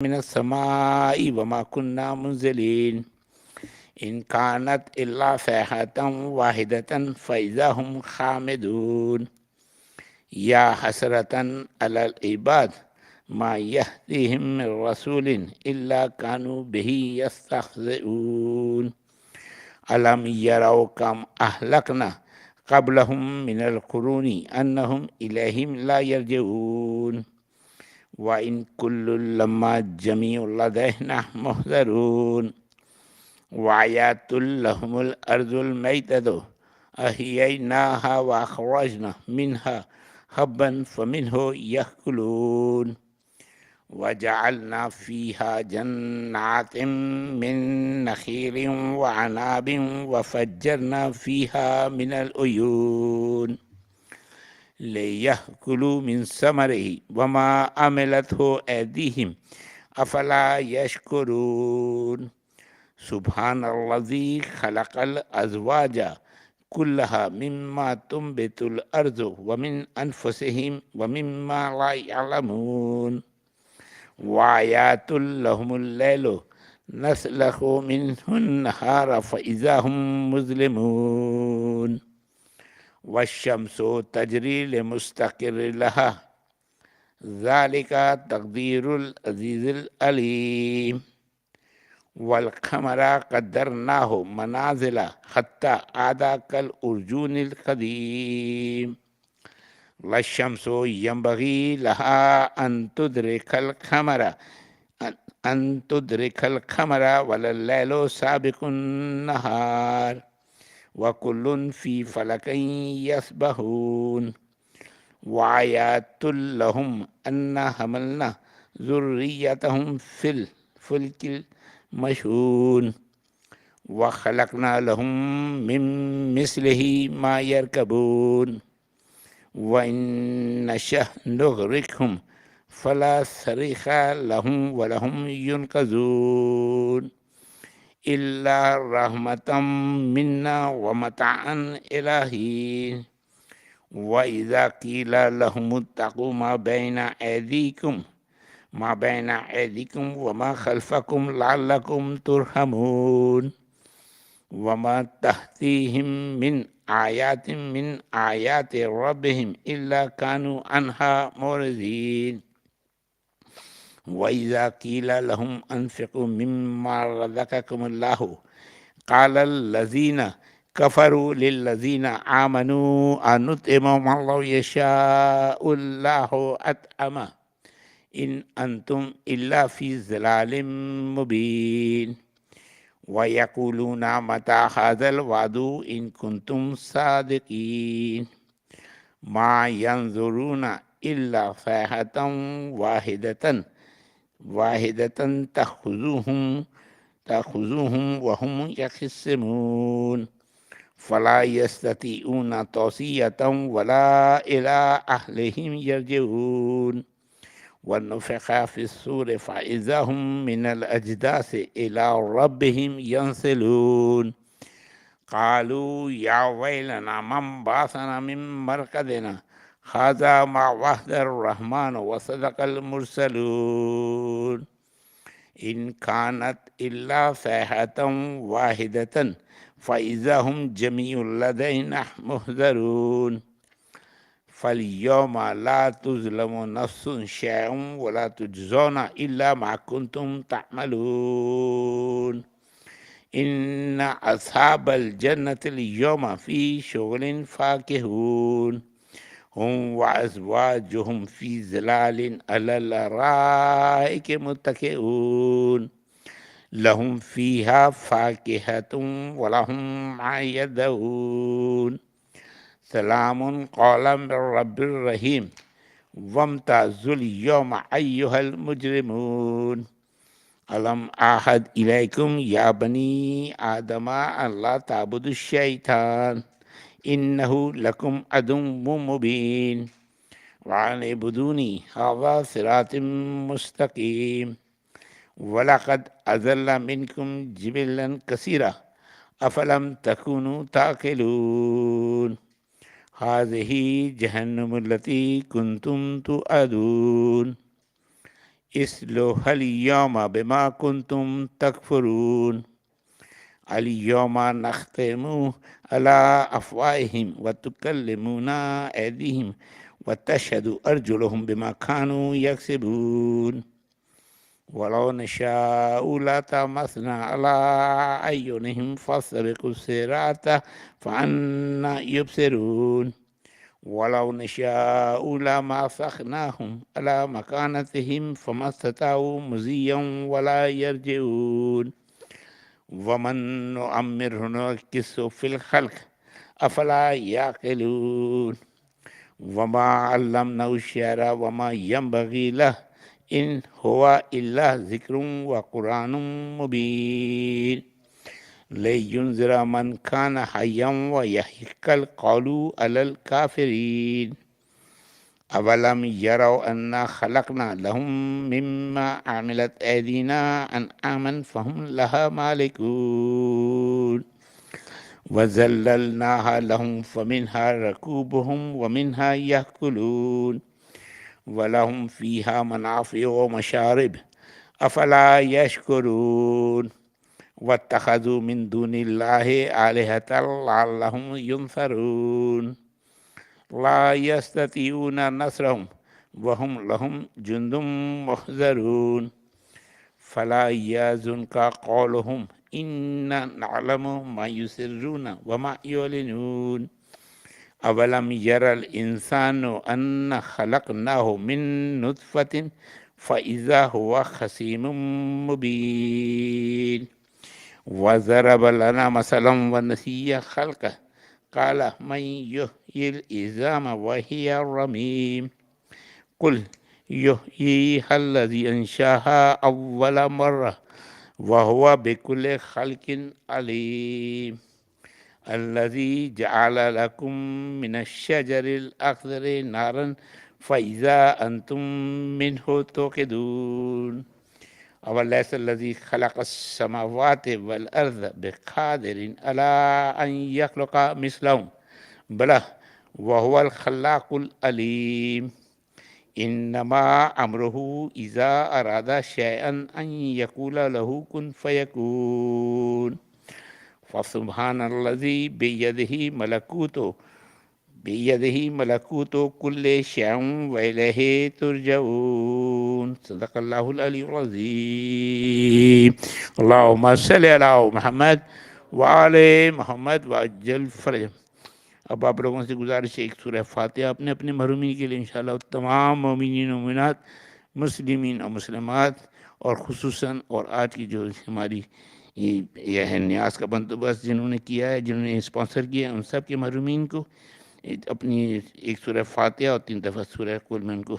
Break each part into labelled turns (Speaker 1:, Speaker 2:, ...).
Speaker 1: من السماء وما كنا منزلين إن كانت إلا صيحة واحدة فإذا هم خامدون يا حسرة على العباد ما يهديهم من رسول إلا كانوا به يستهزئون ألم يروا كم أهلكنا قبلهم من القرون أنهم إليهم لا يرجعون وإن كل لما جميع لدينا محضرون وآيات لهم الأرض الميتة أحييناها وأخرجنا منها حبا فمنه يأكلون وجعلنا فيها جنات من نخيل وعناب وفجرنا فيها من العيون ليأكلوا من ثمره وما عملته أيديهم أفلا يشكرون سبحان الذي خلق الأزواج كلها مما تنبت الأرض ومن أنفسهم ومما لا يعلمون وآيات لهم الليل نسلخ منه النهار فإذا هم مظلمون والشمس تجري لمستقر لها ذلك تقدير العزيز العليم والقمر قدرناه منازل حتى عاد كالأرجون القديم لا الشمس ينبغي لها أن تدرك القمر ولا الليل سابق النهار وكل في فلك يسبحون وآيات لهم أن حملنا ذريتهم في الفلك المشحون وخلقنا لهم من مثله ما يركبون وإن نشأ نغرقهم فلا صريخ لهم ولهم ينقذون إلا رحمة منا ومتاعا إلى حين وإذا قيل لهم اتقوا ما بين أيديكم وما خلفكم لعلكم ترحمون وما تأتيهم من آيات ربهم إلا كانوا عنها معرضين وإذا قيل لهم أنفقوا مما رزقكم الله قال الذين كفروا للذين آمنوا أنطعم من لو يشاء الله أطعمه إن أنتم إلا في ضلال مبين ويقولون متى هذا الوعد إن كنتم صادقين ما ينظرون إلا صيحة واحدة تأخذهم وهم يخصمون فلا يستطيعون توصية ولا إلى أهلهم يرجعون ونفخ في الصور فإذا هم من الأجداث إلى ربهم ينسلون قالوا يا ويلنا من بعثنا من مرقدنا هذا ما وعد الرحمن وصدق المرسلون إن كانت إلا صيحة واحدة فإذا هم جميع لدينا محضرون فاليوم لا تظلم نفس شيئا ولا تجزون إلا ما كنتم تعملون إن أصحاب الجنة اليوم في شغل فاكهون هم وأزواجهم في ظلال على الأرائك متكئون لهم فيها فاكهة ولهم ما يدعون سلام قولا من رب الرحيم وامتازوا اليوم أيها المجرمون ألم أعهد إليكم يا بني آدم أن لا تعبدوا الشيطان إنه لكم عدو مبين وأن اعبدوني هذا صراط مستقيم ولقد أضل منكم جبلا كثيرا أفلم تكونوا تعقلون هذه جهنم التي كنتم توعدون اصلوها اليوم بما كنتم تكفرون اليوم نختم على أفواههم وتكلمنا أيديهم وتشهد أرجلهم بما كانوا يكسبون ولو نشاء لطمسنا على أعينهم فاستبقوا الصراط فأنى يبصرون ولو نشاء لمسخناهم على مكانتهم فما استطاعوا مزيا ولا يرجعون ومن نعمره نركسه في الخلق أفلا يعقلون وما علمناه الشعر وما ينبغي له إن هو إلا ذكر وقرآن مبين لينذر من كان حيا ويحق القول على الكافرين أولم يروا أنا خلقنا لهم مما عملت أيدينا أنعاما فهم لها مالكون وذللناها لهم فمنها ركوبهم ومنها يأكلون ولهم فيها منافع ومشارب أفلا يشكرون واتخذوا من دون الله آلهة لعلهم ينصرون لا يستطيعون نصرهم وهم لهم جند محضرون فلا يحزنك قولهم إنا نعلم ما يسرون وما يعلنون أولم يرى الإنسان أن خلقناه من نطفة فإذا هو خصيم مبين وضرب لنا مثلا ونسي خلقه قال من يحيي العظام وهي رميم قل يحييها الذي أنشاها أول مرة وهو بكل خلق عليم الذي جعل لكم من الشجر الأخضر نارا فإذا أنتم منه توقدون أوليس الذي خلق السماوات والأرض بقادر على أن يخلق مثلهم بلى وهو الخلاق العليم إنما أمره إذا أراد شيئا أن يقول له كن فيكون فسبحان الذي بيده ملكوت كل شيء وإليه ترجعون صدق الله العلي العظيم اللهم صل على محمد وآل محمد وعجل فرجهم. اب آپ لوگوں سے گزارش ہے ایک سورہ فاتحہ اپنے اپنے محرومین کے لیے انشاءاللہ تمام مومنین و مومنات مسلمین اور مسلمات اور خصوصاً اور آج کی جو ہماری یہ ہے نیاز کا بندوبست جنہوں نے کیا ہے جنہوں نے اسپانسر کیا ہے ان سب کے محرومین کو اپنی ایک سورہ فاتحہ اور 3 دفعہ سورہ کل میں ان کو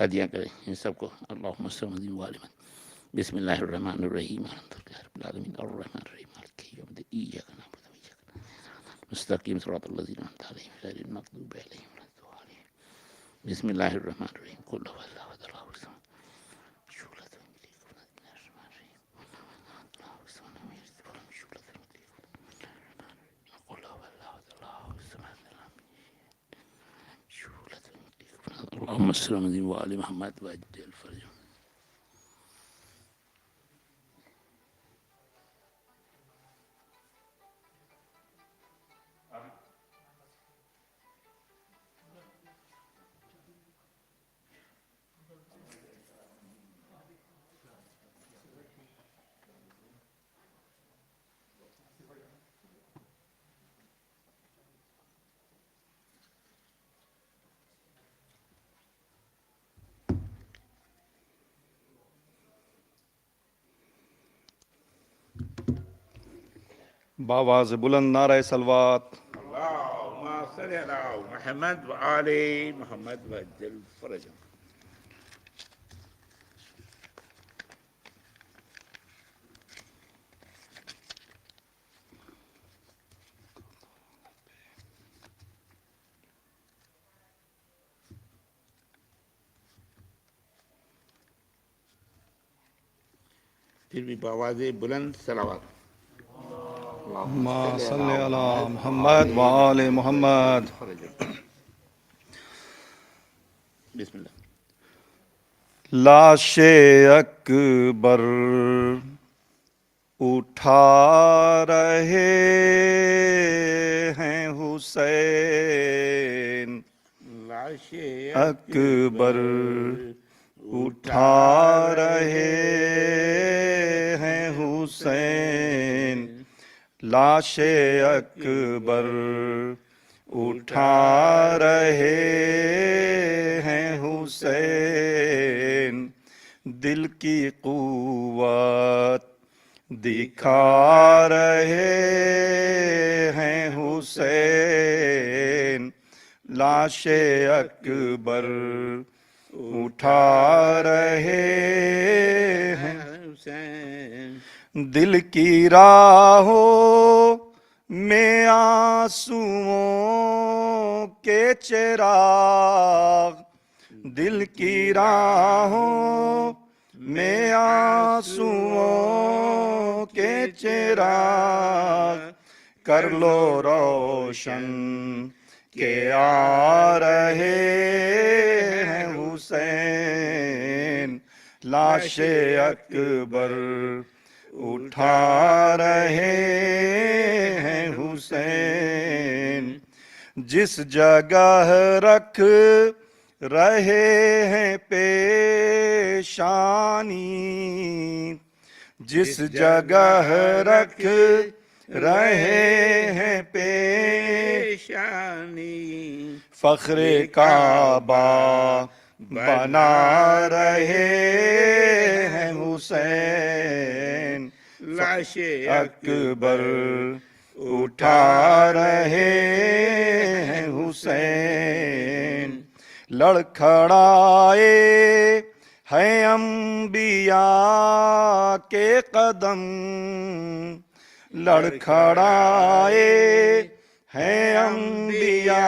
Speaker 1: ہدیہ کریں ان سب کو اللہم صل علی بسم اللہ الرحمن الرحیم الحمدللہ رب العالمین الرحمن الرحیم مالک یوم الدین ایاک نعبد مستقیم صراط الذین انعمت علیہم غیر المغضوب علیہم ولا الضالین بسم اللہ الرحمن الرحیم قل هو اللہ احد اللہ الصمد اللهم صل على وآل محمد وعجل فرجهم.
Speaker 2: باواز بلند نعرہ سلوات.
Speaker 1: اللهم صل على محمد وآل محمد وعجل فرجهم. پھر بھی باواز بلند صلوات.
Speaker 2: اللهم صل على محمد وآل محمد.
Speaker 1: بسم اللہ.
Speaker 2: لاش اکبر اٹھا رہے ہیں حسین،
Speaker 1: لاش
Speaker 2: اکبر اٹھا رہے ہیں حسین، لاش اکبر اٹھا رہے ہیں حسین، دل کی قوت دکھا رہے ہیں حسین، لاش اکبر اٹھا رہے ہیں
Speaker 1: حسین،
Speaker 2: دل کی راہوں میں آنسوؤں کے چراغ، دل کی راہوں میں آنسوؤں کے چراغ، کر لو روشن کہ آ رہے ہیں حسین، لاش اکبر اٹھا رہے ہیں حسین، جس جگہ رکھ رہے ہیں پیشانی، جس جگہ رکھ رہے ہیں
Speaker 1: پیشانی،
Speaker 2: فخر کعبہ بنا رہے ہیں حسین،
Speaker 1: لاش
Speaker 2: اکبر اٹھا رہے ہیں حسین، لڑکھڑائے ہیں انبیاء کے قدم، لڑکھڑائے ہیں انبیاء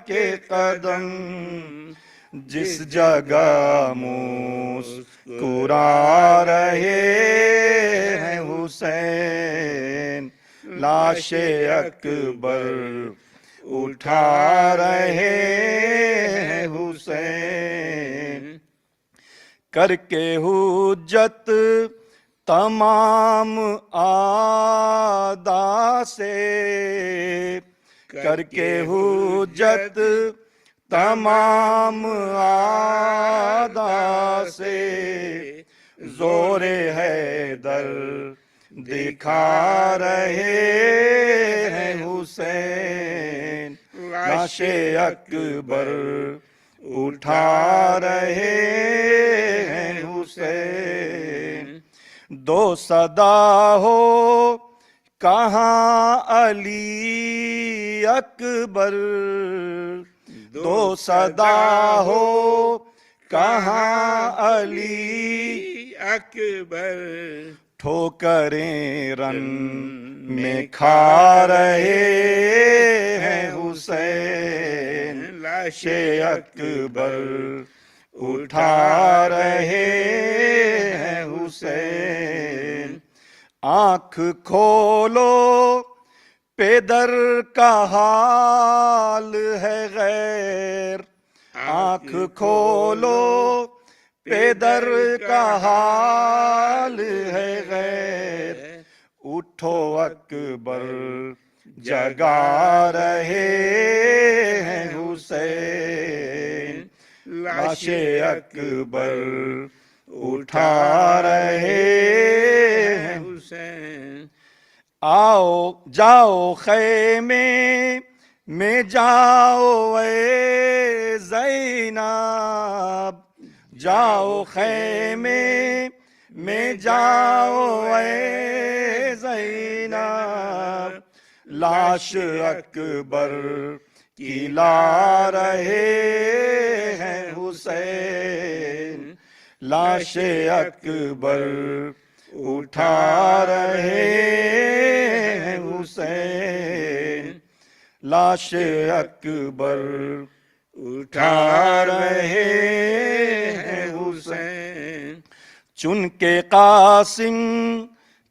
Speaker 2: کے قدم، جس جگہ مسکرا رہے ہیں حسین، لاش اکبر اٹھا رہے ہیں حسین، کر کے حجت تمام اعداء سے، کر کے حجت تمام اعداء سے، زور حیدر دکھا رہے ہیں حسین، لاش اکبر اٹھا رہے ہیں حسین، دو صدا ہو کہاں علی اکبر، دو صدا ہو کہاں علی
Speaker 1: اکبر،
Speaker 2: ٹھوکریں رن میں کھا رہے ہیں حسین، لاش اکبر اٹھا رہے ہیں حسین، آنکھ کھولو پیدر کا حال ہے غیر، آنکھ کھولو پیدر کا حال ہے غیر، اٹھو اکبر جگا رہے ہیں حسین، لاش اکبر اٹھا رہے ہیں
Speaker 1: حسین،
Speaker 2: آؤ جاؤ خیمے میں جاؤ اے زینب، جاؤ خیمے میں جاؤ اے زینب، لاش اکبر کی لا رہے ہیں حسین، لاش اکبر اٹھا رہے ہیں حسین، لاش اکبر اٹھا رہے ہیں حسین، چن کے قاسم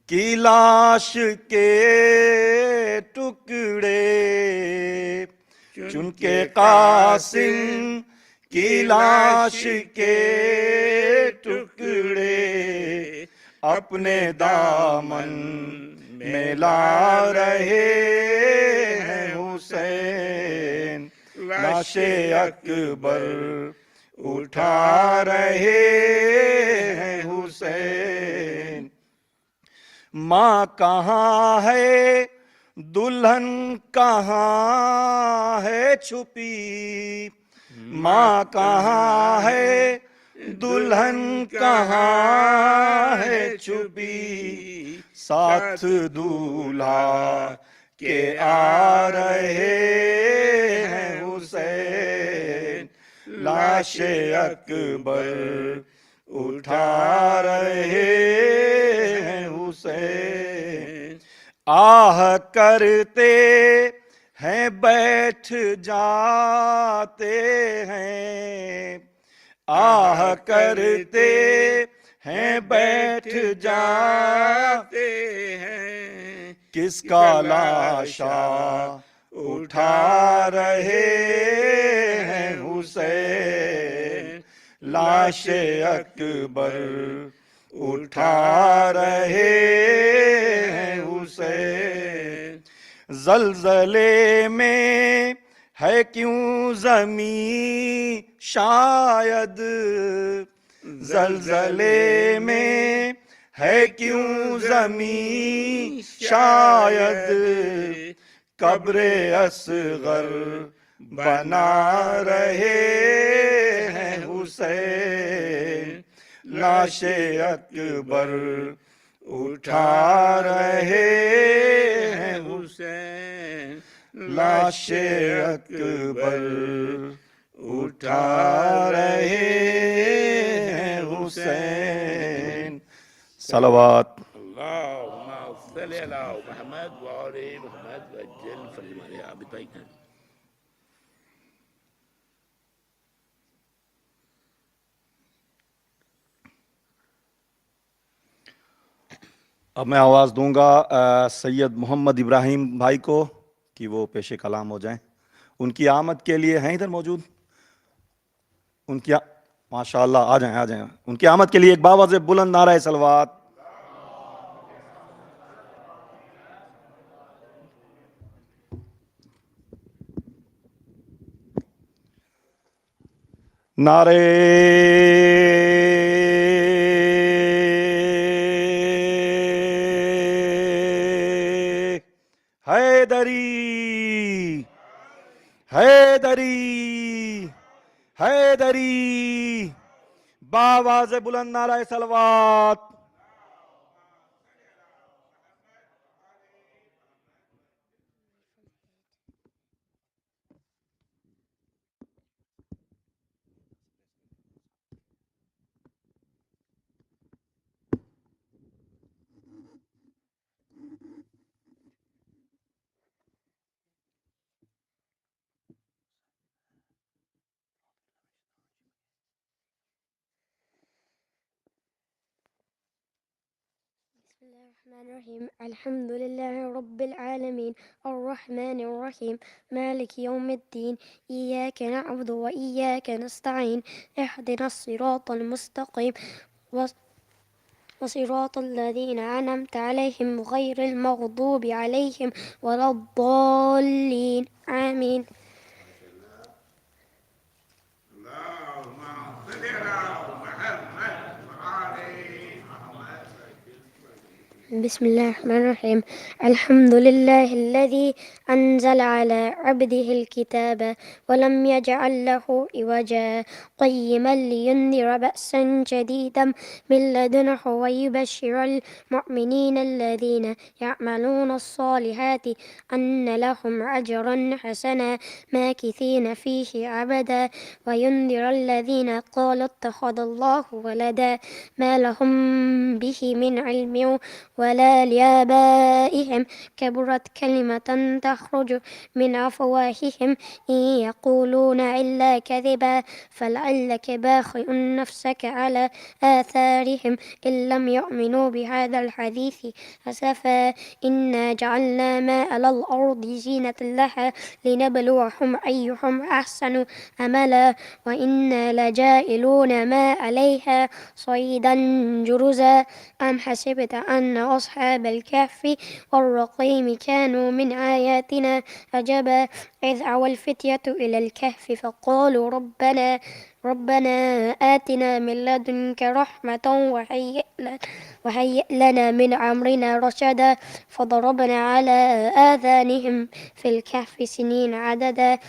Speaker 2: کی لاش کے ٹکڑے، چن کے قاسم کی لاش کے ٹکڑے اپنے دامن میں لا رہے ہیں حسین، لاش اکبر اٹھا رہے ہیں حسین۔ ماں کہاں ہے دلہن کہاں ہے چھپی، ماں کہاں ہے دلہن کہاں ہے چھپی، ساتھ دولہا کے آ رہے ہیں حسین، لاش اکبر اٹھا رہے ہیں حسین۔ آہ کرتے ہیں بیٹھ جاتے ہیں، آہ کرتے ہیں بیٹھ جاتے ہیں، کس کا لاشا اٹھا رہے ہیں حسین، لاش اکبر اٹھا رہے ہیں حسین۔ زلزلے میں ہے کیوں زمین شاید، زلزلے میں ہے کیوں زمین شاید، قبر اصغر بنا رہے ہیں حسین، لاش اکبر اٹھا رہے ہیں حسین، لاش اکبر اٹھا رہے ہیں حسین۔ صلوات۔
Speaker 1: اللهم صل على محمد وآل محمد وعجل فرج يا عبد بيتنا.
Speaker 2: اب میں آواز دوں گا سید محمد ابراہیم بھائی کو کہ وہ پیش کلام ہو جائیں۔ ان کی آمد کے لیے ہیں ادھر موجود؟ ان کی ماشاء اللہ، آ جائیں آ جائیں۔ ان کی آمد کے لیے ایک باواز بلند نعرہ صلوات۔ نعرہ حیدری، حیدری، حیدری، باواز بلند نعرہ صلوات۔
Speaker 3: بسم الله الرحمن الرحيم. الحمد لله رب العالمين الرحمن الرحيم مالك يوم الدين إياك نعبد وإياك نستعين اهدنا الصراط المستقيم وصراط الذين أنعمت عليهم غير المغضوب عليهم ولا الضالين آمين. بسم الله الرحمن الرحيم. الحمد لله الذي أنزل على عبده الكتاب ولم يجعل له عوجا قيما لينذر بأسا شديدا من لدنه ويبشر المؤمنين الذين يعملون الصالحات أن لهم أجرا حسنا ماكثين فيه أبدا وينذر الذين قالوا اتخذ الله ولدا ما لهم به من علم ولا لآبائهم كبرت كلمة تخرج من أفواههم إن يقولون إلا كذبا فلعلك باخع نفسك على آثارهم إن لم يؤمنوا بهذا الحديث أسفا إنا جعلنا ما على الأرض زينة لها لنبلوهم أيهم أحسن أملا وإنا لجائلون ما عليها صعيدا جرزا أم حسبت أن أصحاب الكهف والرقيم كانوا من آياتنا عجبا إذ أوى الفتية إلى الكهف فقالوا ربنا آتنا من لدنك رحمة وهيئ لنا من أمرنا رشدا فضربنا على آذانهم في الكهف سنين عددا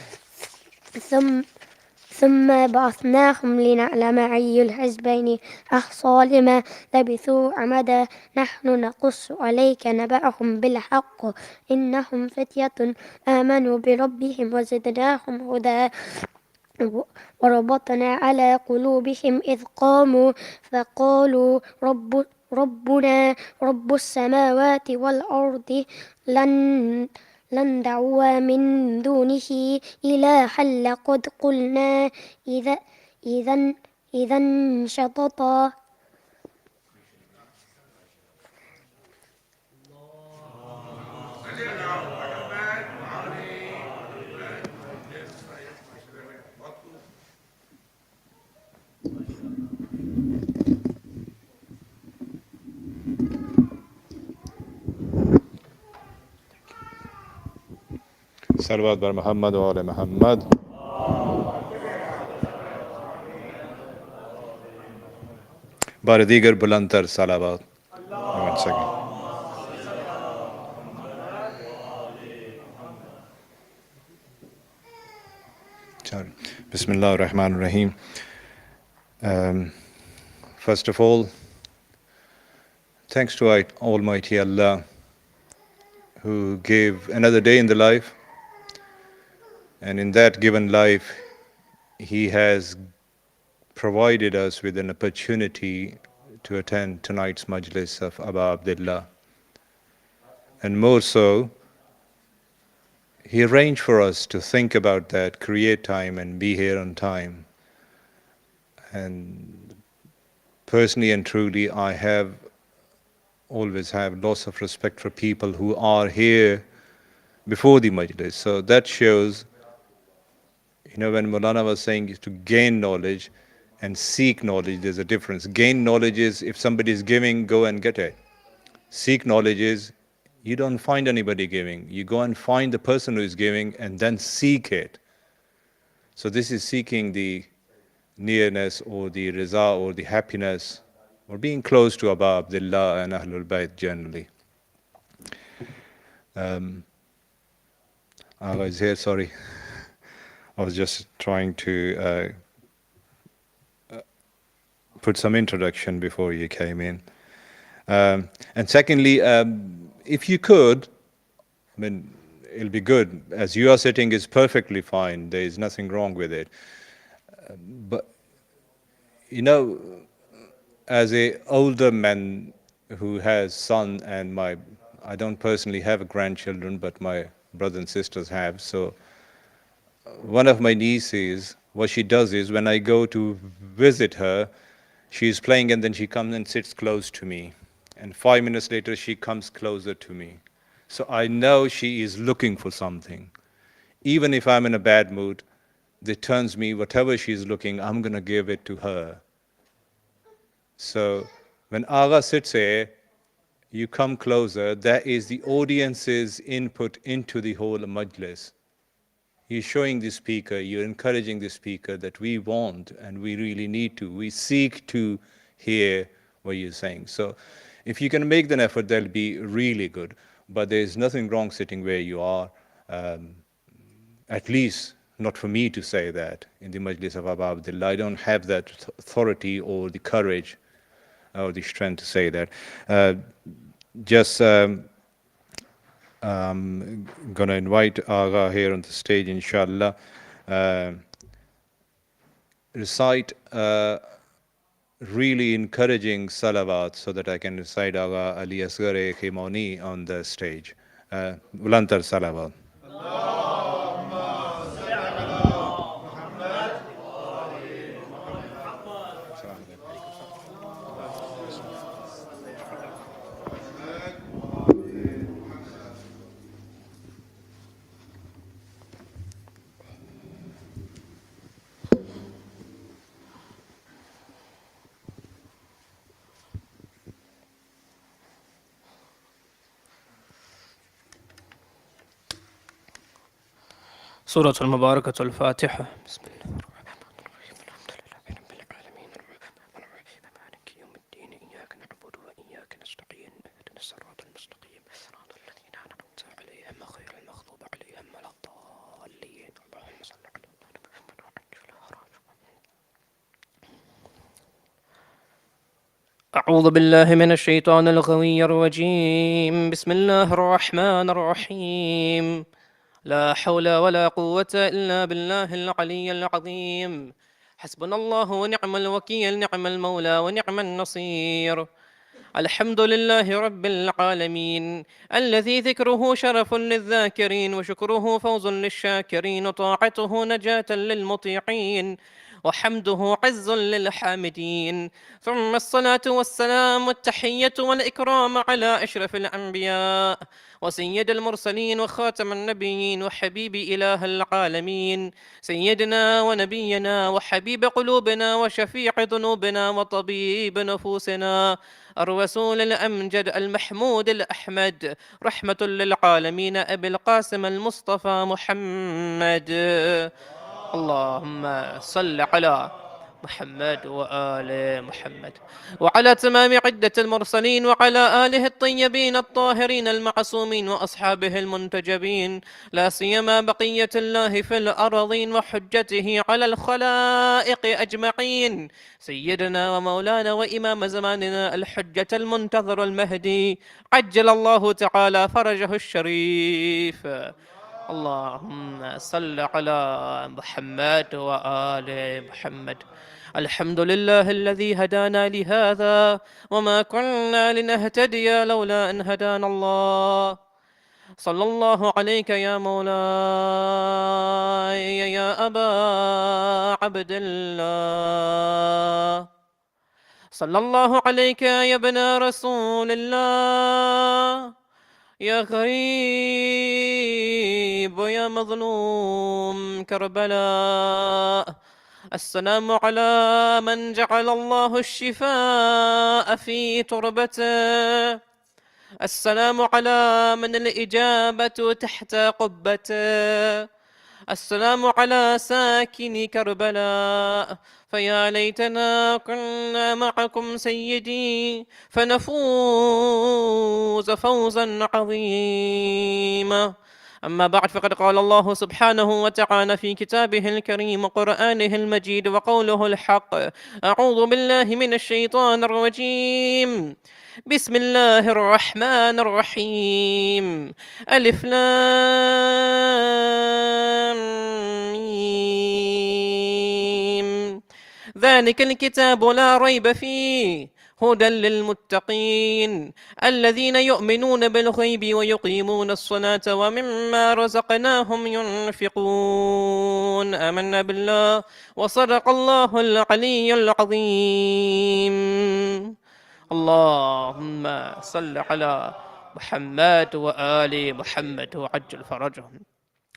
Speaker 3: ثم بعثناهم لنعلم أي الحزبين أحصى لما لبثوا أمدا نحن نقص عليك نبأهم بالحق إنهم فتية آمنوا بربهم وزدناهم هدى وربطنا على قلوبهم إذ قاموا فقالوا ربنا رب السماوات والأرض لن دعوا من دونه إلها لقد قلنا إذا شططا
Speaker 4: Salawat bar Muhammad wa ala Muhammad. Bar digar bulantar salawat. One second. Sorry. Bismillah ar-Rahman ar-Rahim. First of all, thanks to Almighty Allah who gave another day in the life, and in that given life He has provided us with an opportunity to attend tonight's majlis of Aba Abdullah. And more so, He arranged for us to think about that, create time and be here on time. And personally and truly, I always have lots of respect for people who are here before the majlis. So that shows, when Maulana was saying to gain knowledge and seek knowledge, there's a difference. Gain knowledge is if somebody is giving, go and get it. Seek knowledge is you don't find anybody giving. You go and find the person who is giving and then seek it. So this is seeking the nearness or the riza or the happiness or being close to Aba Abdullah and Ahlul Bayt generally. Agha is here, sorry. I was just trying to put some introduction before you came in. And secondly, if you could, it'll be good. As you are sitting is perfectly fine. There is nothing wrong with it. But, as a older man who has son and I don't personally have grandchildren, but my brothers and sisters have. So one of my nieces, what she does is when I go to visit her, she's playing and then she comes and sits close to me. And 5 minutes later, she comes closer to me. So I know she is looking for something. Even if I'm in a bad mood, it turns me, whatever she's looking, I'm going to give it to her. So when Agha sits here, you come closer, that is the audience's input into the whole majlis. You're showing the speaker, you're encouraging the speaker that we want and we really need to. We seek to hear what you're saying. So if you can make that effort, that'll be really good. But there's nothing wrong sitting where you are, at least not for me to say that in the Majlis of Aba Abdullah. I don't have that authority or the courage or the strength to say that. I'm going to invite Agha here on the stage, inshallah. Recite really encouraging salawat so that I can recite Agha Ali Asghar Khimani on the stage. Ulantar salawat.
Speaker 5: سورة المباركة الفاتحة. بسم الله الرحمن الرحيم. الحمد لله رب العالمين الرحمن الرحيم مالك يوم الدين إياك نعبد وإياك نستعين اهدنا الصراط المستقيم صراط الذين أنعمت عليهم غير المغضوب عليهم ولا الضالين اللهم صل على محمد وعجل أعوذ بالله من الشيطان الغوي الرجيم. بسم الله الرحمن الرحيم. لا حول ولا قوة إلا بالله العلي العظيم. حسبنا الله ونعم الوكيل، نعم المولى ونعم النصير. الحمد لله رب العالمين الذي ذكره شرف للذاكرين وشكره فوز للشاكرين، طاعته نجاة للمطيعين وحمده عز للحامدين. ثم الصلاة والسلام والتحية والإكرام على أشرف الأنبياء وسيد المرسلين وخاتم النبيين وحبيب إله العالمين، سيدنا ونبينا وحبيب قلوبنا وشفيع ذنوبنا وطبيب نفوسنا، الرسول الأمجد المحمود الأحمد، رحمة للعالمين، أبي القاسم المصطفى محمد. اللهم صل على محمد وآل محمد وعلى تمام عدة المرسلين وعلى آله الطيبين الطاهرين المعصومين وأصحابه المنتجبين، لا سيما بقية الله في الأرضين وحجته على الخلائق أجمعين، سيدنا ومولانا وإمام زماننا الحجة المنتظر المهدي عجل الله تعالى فرجه الشريف. اللهم صل على محمد وآل محمد. الحمد لله الذي هدانا لهذا وما كنا لنهتدي لولا أن هدانا الله. صلى الله عليك يا مولاي يا أبا عبد الله، صلى الله عليك يا ابن رسول الله، يا غريب ويا مظلوم كربلاء. السلام على من جعل الله الشفاء في تربته، السلام على من الإجابة تحت قبته، السلام على ساكن كربلاء. فيا ليتنا كنا معكم سيدي فنفوز فوزا عظيما. أما بعد، فقد قال الله سبحانه وتعالى في كتابه الكريم وقرآنه المجيد وقوله الحق: أعوذ بالله من الشيطان الرجيم، بسم الله الرحمن الرحيم. ألف لام ميم. ذلك الكتاب لا ريب فيه هدى للمتقين الذين يؤمنون بالغيب ويقيمون الصلاة ومما رزقناهم ينفقون. آمنا بالله وصدق الله العلي العظيم. اللهم صل على محمد وآل محمد وعجل فرجهم.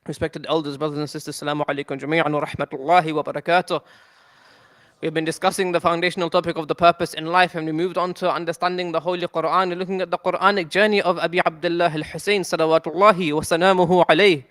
Speaker 5: Respected elders, brothers and sisters, Assalamu alaikum jami'an wa rahmatullahi wa barakatuh. We've been discussing the foundational topic of the purpose in life, and we moved on to understanding the Holy Quran and looking at the Quranic journey of Abi Abdullah al-Hussein salawatullahi wa salamuhu alayh.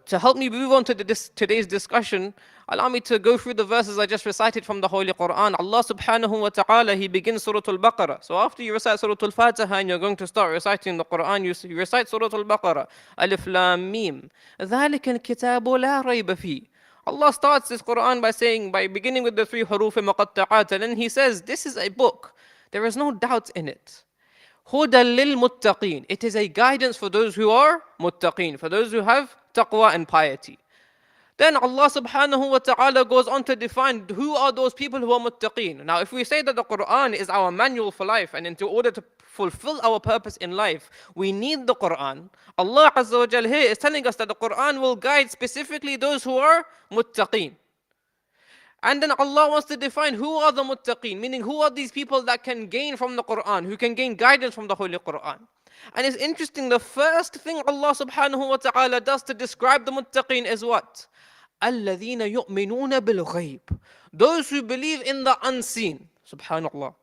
Speaker 5: To help me move on to today's discussion, allow me to go through the verses I just recited from the Holy Quran. Allah subhanahu wa ta'ala, He begins Surah Al-Baqarah. So after you recite Surah Al-Fatiha and you're going to start reciting the Quran, you recite Surah Al-Baqarah. Alif Lam Mim. ذَلِكَ الْكِتَابُ لَا رَيْبَ فِيهِ. Allah starts this Quran by beginning with the three huruf muqatta'at, and then He says, this is a book. There is no doubt in it. هُدًى لِلْمُتَّقِينَ. It is a guidance for those who are muttaqeen, for those who have taqwa and piety. Then Allah subhanahu wa ta'ala goes on to define who are those people who are muttaqeen. Now, if we say that the Quran is our manual for life, and in order to fulfill our purpose in life, we need the Quran. Allah Azza wa Jal here is telling us that the Quran will guide specifically those who are muttaqeen. And then Allah wants to define who are the muttaqeen, meaning who are these people that can gain from the Quran, who can gain guidance from the Holy Quran. And it's interesting, the first thing Allah subhanahu wa ta'ala does to describe the muttaqeen is what? الَّذِينَ يُؤْمِنُونَ بِالْغَيْبِ. Those who believe in the unseen. Subhanallah.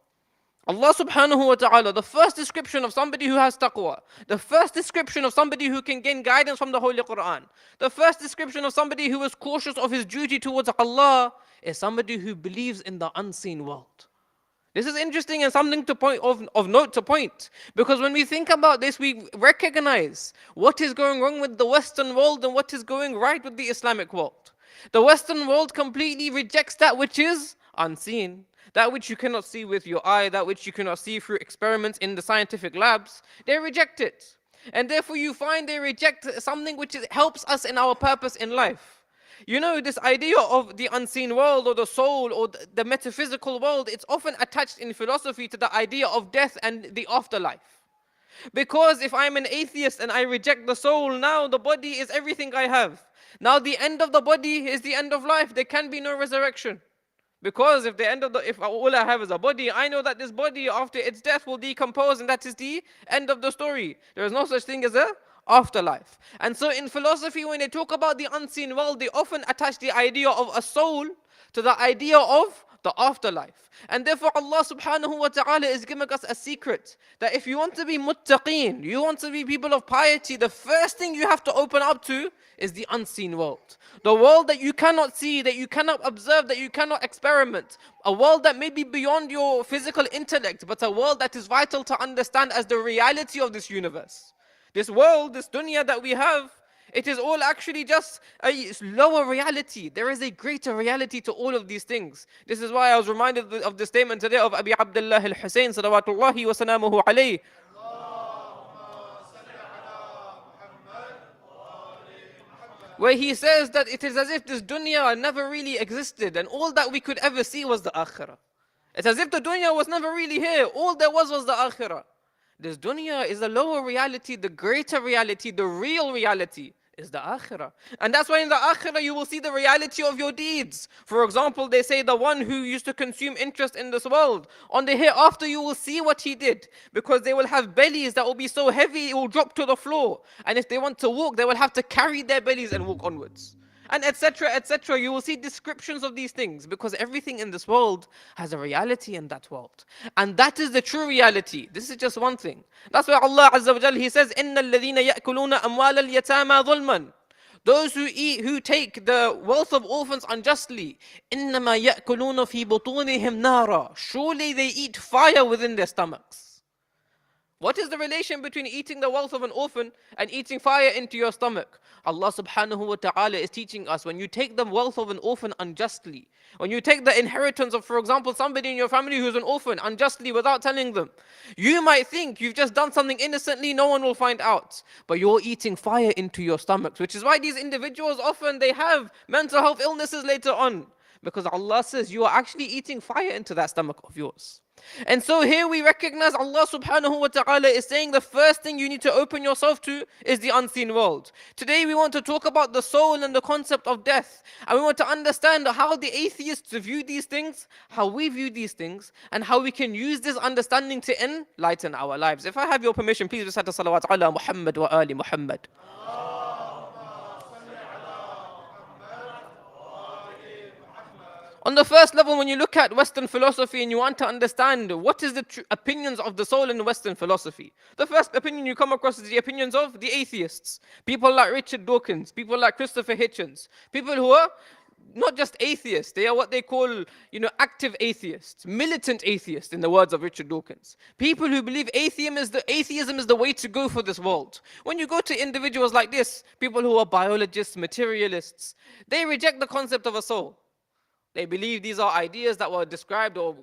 Speaker 5: Allah subhanahu wa ta'ala, the first description of somebody who has taqwa, the first description of somebody who can gain guidance from the Holy Quran, the first description of somebody who is cautious of his duty towards Allah is somebody who believes in the unseen world. This is interesting and something to point of note to point. Because when we think about this, we recognize what is going wrong with the Western world and what is going right with the Islamic world. The Western world completely rejects that which is unseen, that which you cannot see with your eye, that which you cannot see through experiments in the scientific labs. They reject it. And therefore you find they reject something which helps us in our purpose in life. You know, this idea of the unseen world or the soul or the metaphysical world, it's often attached in philosophy to the idea of death and the afterlife. Because if I'm an atheist and I reject the soul, now the body is everything I have. Now the end of the body is the end of life. There can be no resurrection. Because if all I have is a body, I know that this body after its death will decompose and that is the end of the story. There is no such thing as a afterlife. And so in philosophy, when they talk about the unseen world, they often attach the idea of a soul to the idea of the afterlife. And therefore Allah subhanahu wa ta'ala is giving us a secret that if you want to be muttaqeen, you want to be people of piety, the first thing you have to open up to is the unseen world. The world that you cannot see, that you cannot observe, that you cannot experiment. A world that may be beyond your physical intellect, but a world that is vital to understand as the reality of this universe. This world, this dunya that we have, it is all actually just a lower reality. There is a greater reality to all of these things. This is why I was reminded of the statement today of Abi Abdullah al-Hussein salawatullahi wa salamuhu alayhi. Where he says that it is as if this dunya never really existed and all that we could ever see was the akhirah. It's as if the dunya was never really here. All there was the akhirah. This dunya is a lower reality, the greater reality, the real reality is the akhirah. And that's why in the akhirah you will see the reality of your deeds. For example, they say the one who used to consume interest in this world, on the hereafter you will see what he did. Because they will have bellies that will be so heavy it will drop to the floor. And if they want to walk, they will have to carry their bellies and walk onwards. And etc., etc. You will see descriptions of these things because everything in this world has a reality in that world. And that is the true reality. This is just one thing. That's why Allah Azza wa Jal, He says, إِنَّ الَّذِينَ يَأْكُلُونَ أَمْوَالَ الْيَتَامَى ظُلْمًا. Those who take the wealth of orphans unjustly, إِنَّمَا يَأْكُلُونَ فِي بُطُونِهِمْ نَارًا. Surely they eat fire within their stomachs. What is the relation between eating the wealth of an orphan and eating fire into your stomach? Allah subhanahu wa ta'ala is teaching us when you take the wealth of an orphan unjustly, when you take the inheritance of, for example, somebody in your family who's an orphan unjustly without telling them, you might think you've just done something innocently, no one will find out. But you're eating fire into your stomachs, which is why these individuals often they have mental health illnesses later on. Because Allah says you are actually eating fire into that stomach of yours. And so here we recognize Allah subhanahu wa ta'ala is saying the first thing you need to open yourself to is the unseen world. Today we want to talk about the soul and the concept of death. And we want to understand how the atheists view these things, how we view these things, and how we can use this understanding to enlighten our lives. If I have your permission, please recite salawat ala Muhammad wa ali Muhammad. On the first level, when you look at Western philosophy and you want to understand what is the opinions of the soul in Western philosophy, the first opinion you come across is the opinions of the atheists. People like Richard Dawkins, people like Christopher Hitchens, people who are not just atheists, they are what they call, active atheists, militant atheists in the words of Richard Dawkins. People who believe atheism is the way to go for this world. When you go to individuals like this, people who are biologists, materialists, they reject the concept of a soul. They believe these are ideas that were described or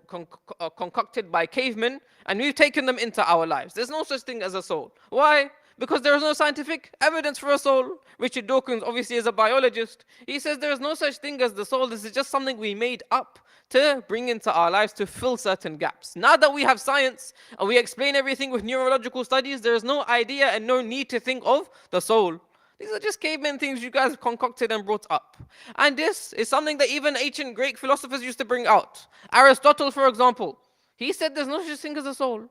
Speaker 5: concocted by cavemen, and we've taken them into our lives. There's no such thing as a soul. Why? Because there is no scientific evidence for a soul. Richard Dawkins obviously is a biologist. He says there is no such thing as the soul. This is just something we made up to bring into our lives to fill certain gaps. Now that we have science and we explain everything with neurological studies, there is no idea and no need to think of the soul. These are just caveman things you guys concocted and brought up. And this is something that even ancient Greek philosophers used to bring out. Aristotle, for example, he said there's no such thing as a soul.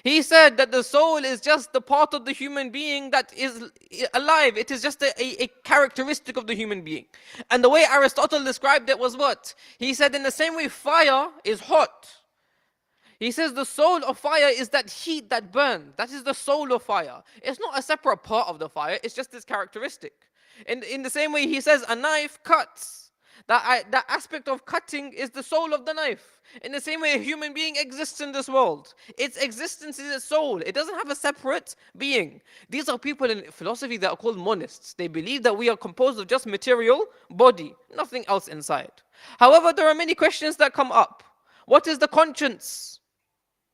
Speaker 5: He said that the soul is just the part of the human being that is alive. It is just a characteristic of the human being. And the way Aristotle described it was what? He said in the same way fire is hot. He says the soul of fire is that heat that burns. That is the soul of fire. It's not a separate part of the fire. It's just this characteristic. In the same way he says a knife cuts. That aspect of cutting is the soul of the knife. In the same way a human being exists in this world. Its existence is its soul. It doesn't have a separate being. These are people in philosophy that are called monists. They believe that we are composed of just material body, nothing else inside. However, there are many questions that come up. What is the conscience?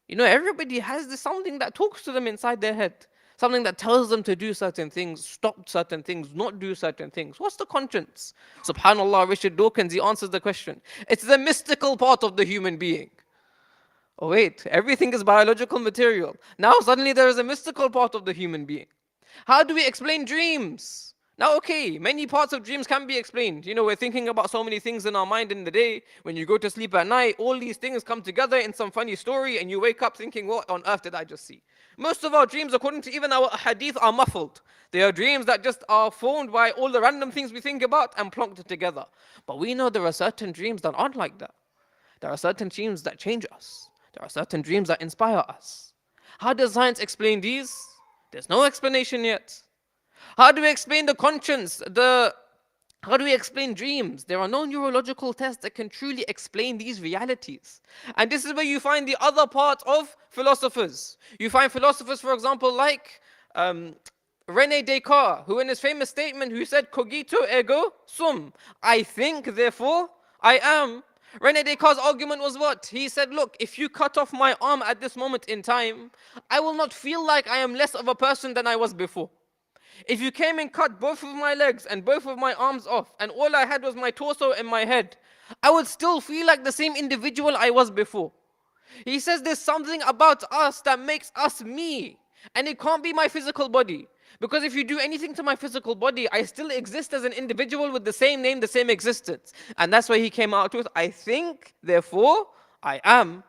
Speaker 5: You know, everybody has this something that talks to them inside their head. Something that tells them to do certain things, stop certain things, not do certain things. What's the conscience? SubhanAllah, Richard Dawkins, he answers the question. It's the mystical part of the human being. Oh wait, everything is biological material. Now suddenly there is a mystical part of the human being. How do we explain dreams? Now okay, many parts of dreams can be explained. You know, we're thinking about so many things in our mind in the day. When you go to sleep at night, all these things come together in some funny story and you wake up thinking, what on earth did I just see? Most of our dreams, according to even our hadith, are muffled. They are dreams that just are formed by all the random things we think about and plonked together. But we know there are certain dreams that aren't like that. There are certain dreams that change us. There are certain dreams that inspire us. How does science explain these? There's no explanation yet. How do we explain the conscience? How do we explain dreams? There are no neurological tests that can truly explain these realities. And this is where you find the other part of philosophers. You find philosophers, for example, like René Descartes, who in his famous statement, who said, cogito ergo sum, I think, therefore I am. René Descartes' argument was what? He said, look, if you cut off my arm at this moment in time, I will not feel like I am less of a person than I was before. If you came and cut both of my legs and both of my arms off, and all I had was my torso and my head, I would still feel like the same individual I was before. He says there's something about us that makes us me, and it can't be my physical body. Because if you do anything to my physical body, I still exist as an individual with the same name, the same existence. And that's why he came out with, I think, therefore I am.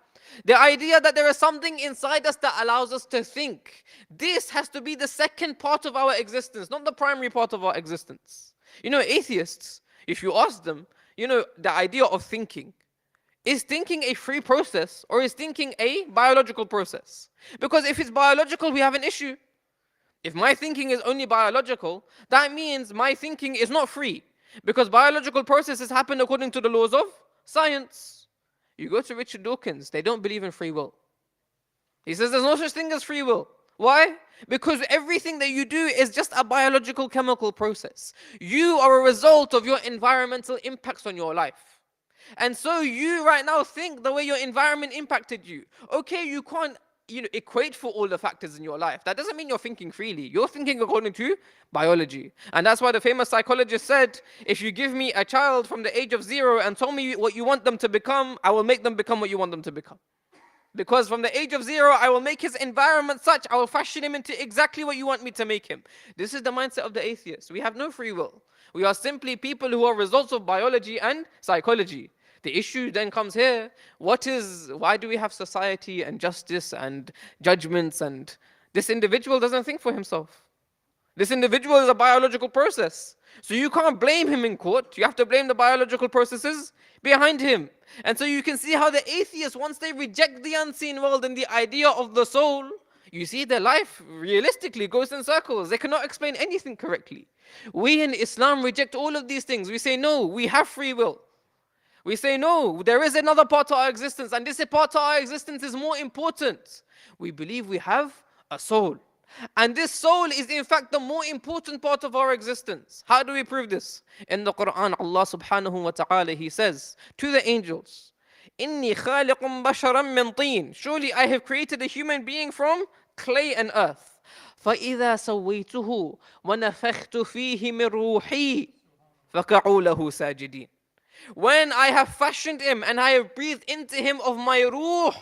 Speaker 5: The idea that there is something inside us that allows us to think. This has to be the second part of our existence, not the primary part of our existence. You know, atheists, if you ask them, you know, the idea of thinking. Is thinking a free process or is thinking a biological process? Because if it's biological, we have an issue. If my thinking is only biological, that means my thinking is not free. Because biological processes happen according to the laws of science. You go to Richard Dawkins, they don't believe in free will. He says there's no such thing as free will. Why? Because everything that you do is just a biological chemical process. You are a result of your environmental impacts on your life. And so you right now think the way your environment impacted you. Okay, you can't equate for all the factors in your life. That doesn't mean you're thinking freely. You're thinking according to biology. And that's why the famous psychologist said, if you give me a child from the age of 0 and tell me what you want them to become, I will make them become what you want them to become. Because from the age of 0, I will make his environment such, I will fashion him into exactly what you want me to make him. This is the mindset of the atheist. We have no free will. We are simply people who are results of biology and psychology. The issue then comes here, why do we have society and justice and judgments, and this individual doesn't think for himself. This individual is a biological process. So you can't blame him in court. You have to blame the biological processes behind him. And so you can see how the atheists, once they reject the unseen world and the idea of the soul, you see their life realistically goes in circles. They cannot explain anything correctly. We in Islam reject all of these things. We say, no, we have free will. We say, no, there is another part to our existence, and this part to our existence is more important. We believe we have a soul. And this soul is in fact the more important part of our existence. How do we prove this? In the Quran, Allah subhanahu wa ta'ala, He says to the angels, إِنِّي خَالِقٌ بَشَرًا مِّن طِينٍ. Surely I have created a human being from clay and earth. فَإِذَا سَوَّيْتُهُ وَنَفَخْتُ فِيهِ مِنْ رُوحِي فَقَعُوا لَهُ سَاجِدِينَ. When I have fashioned him and I have breathed into him of my ruh,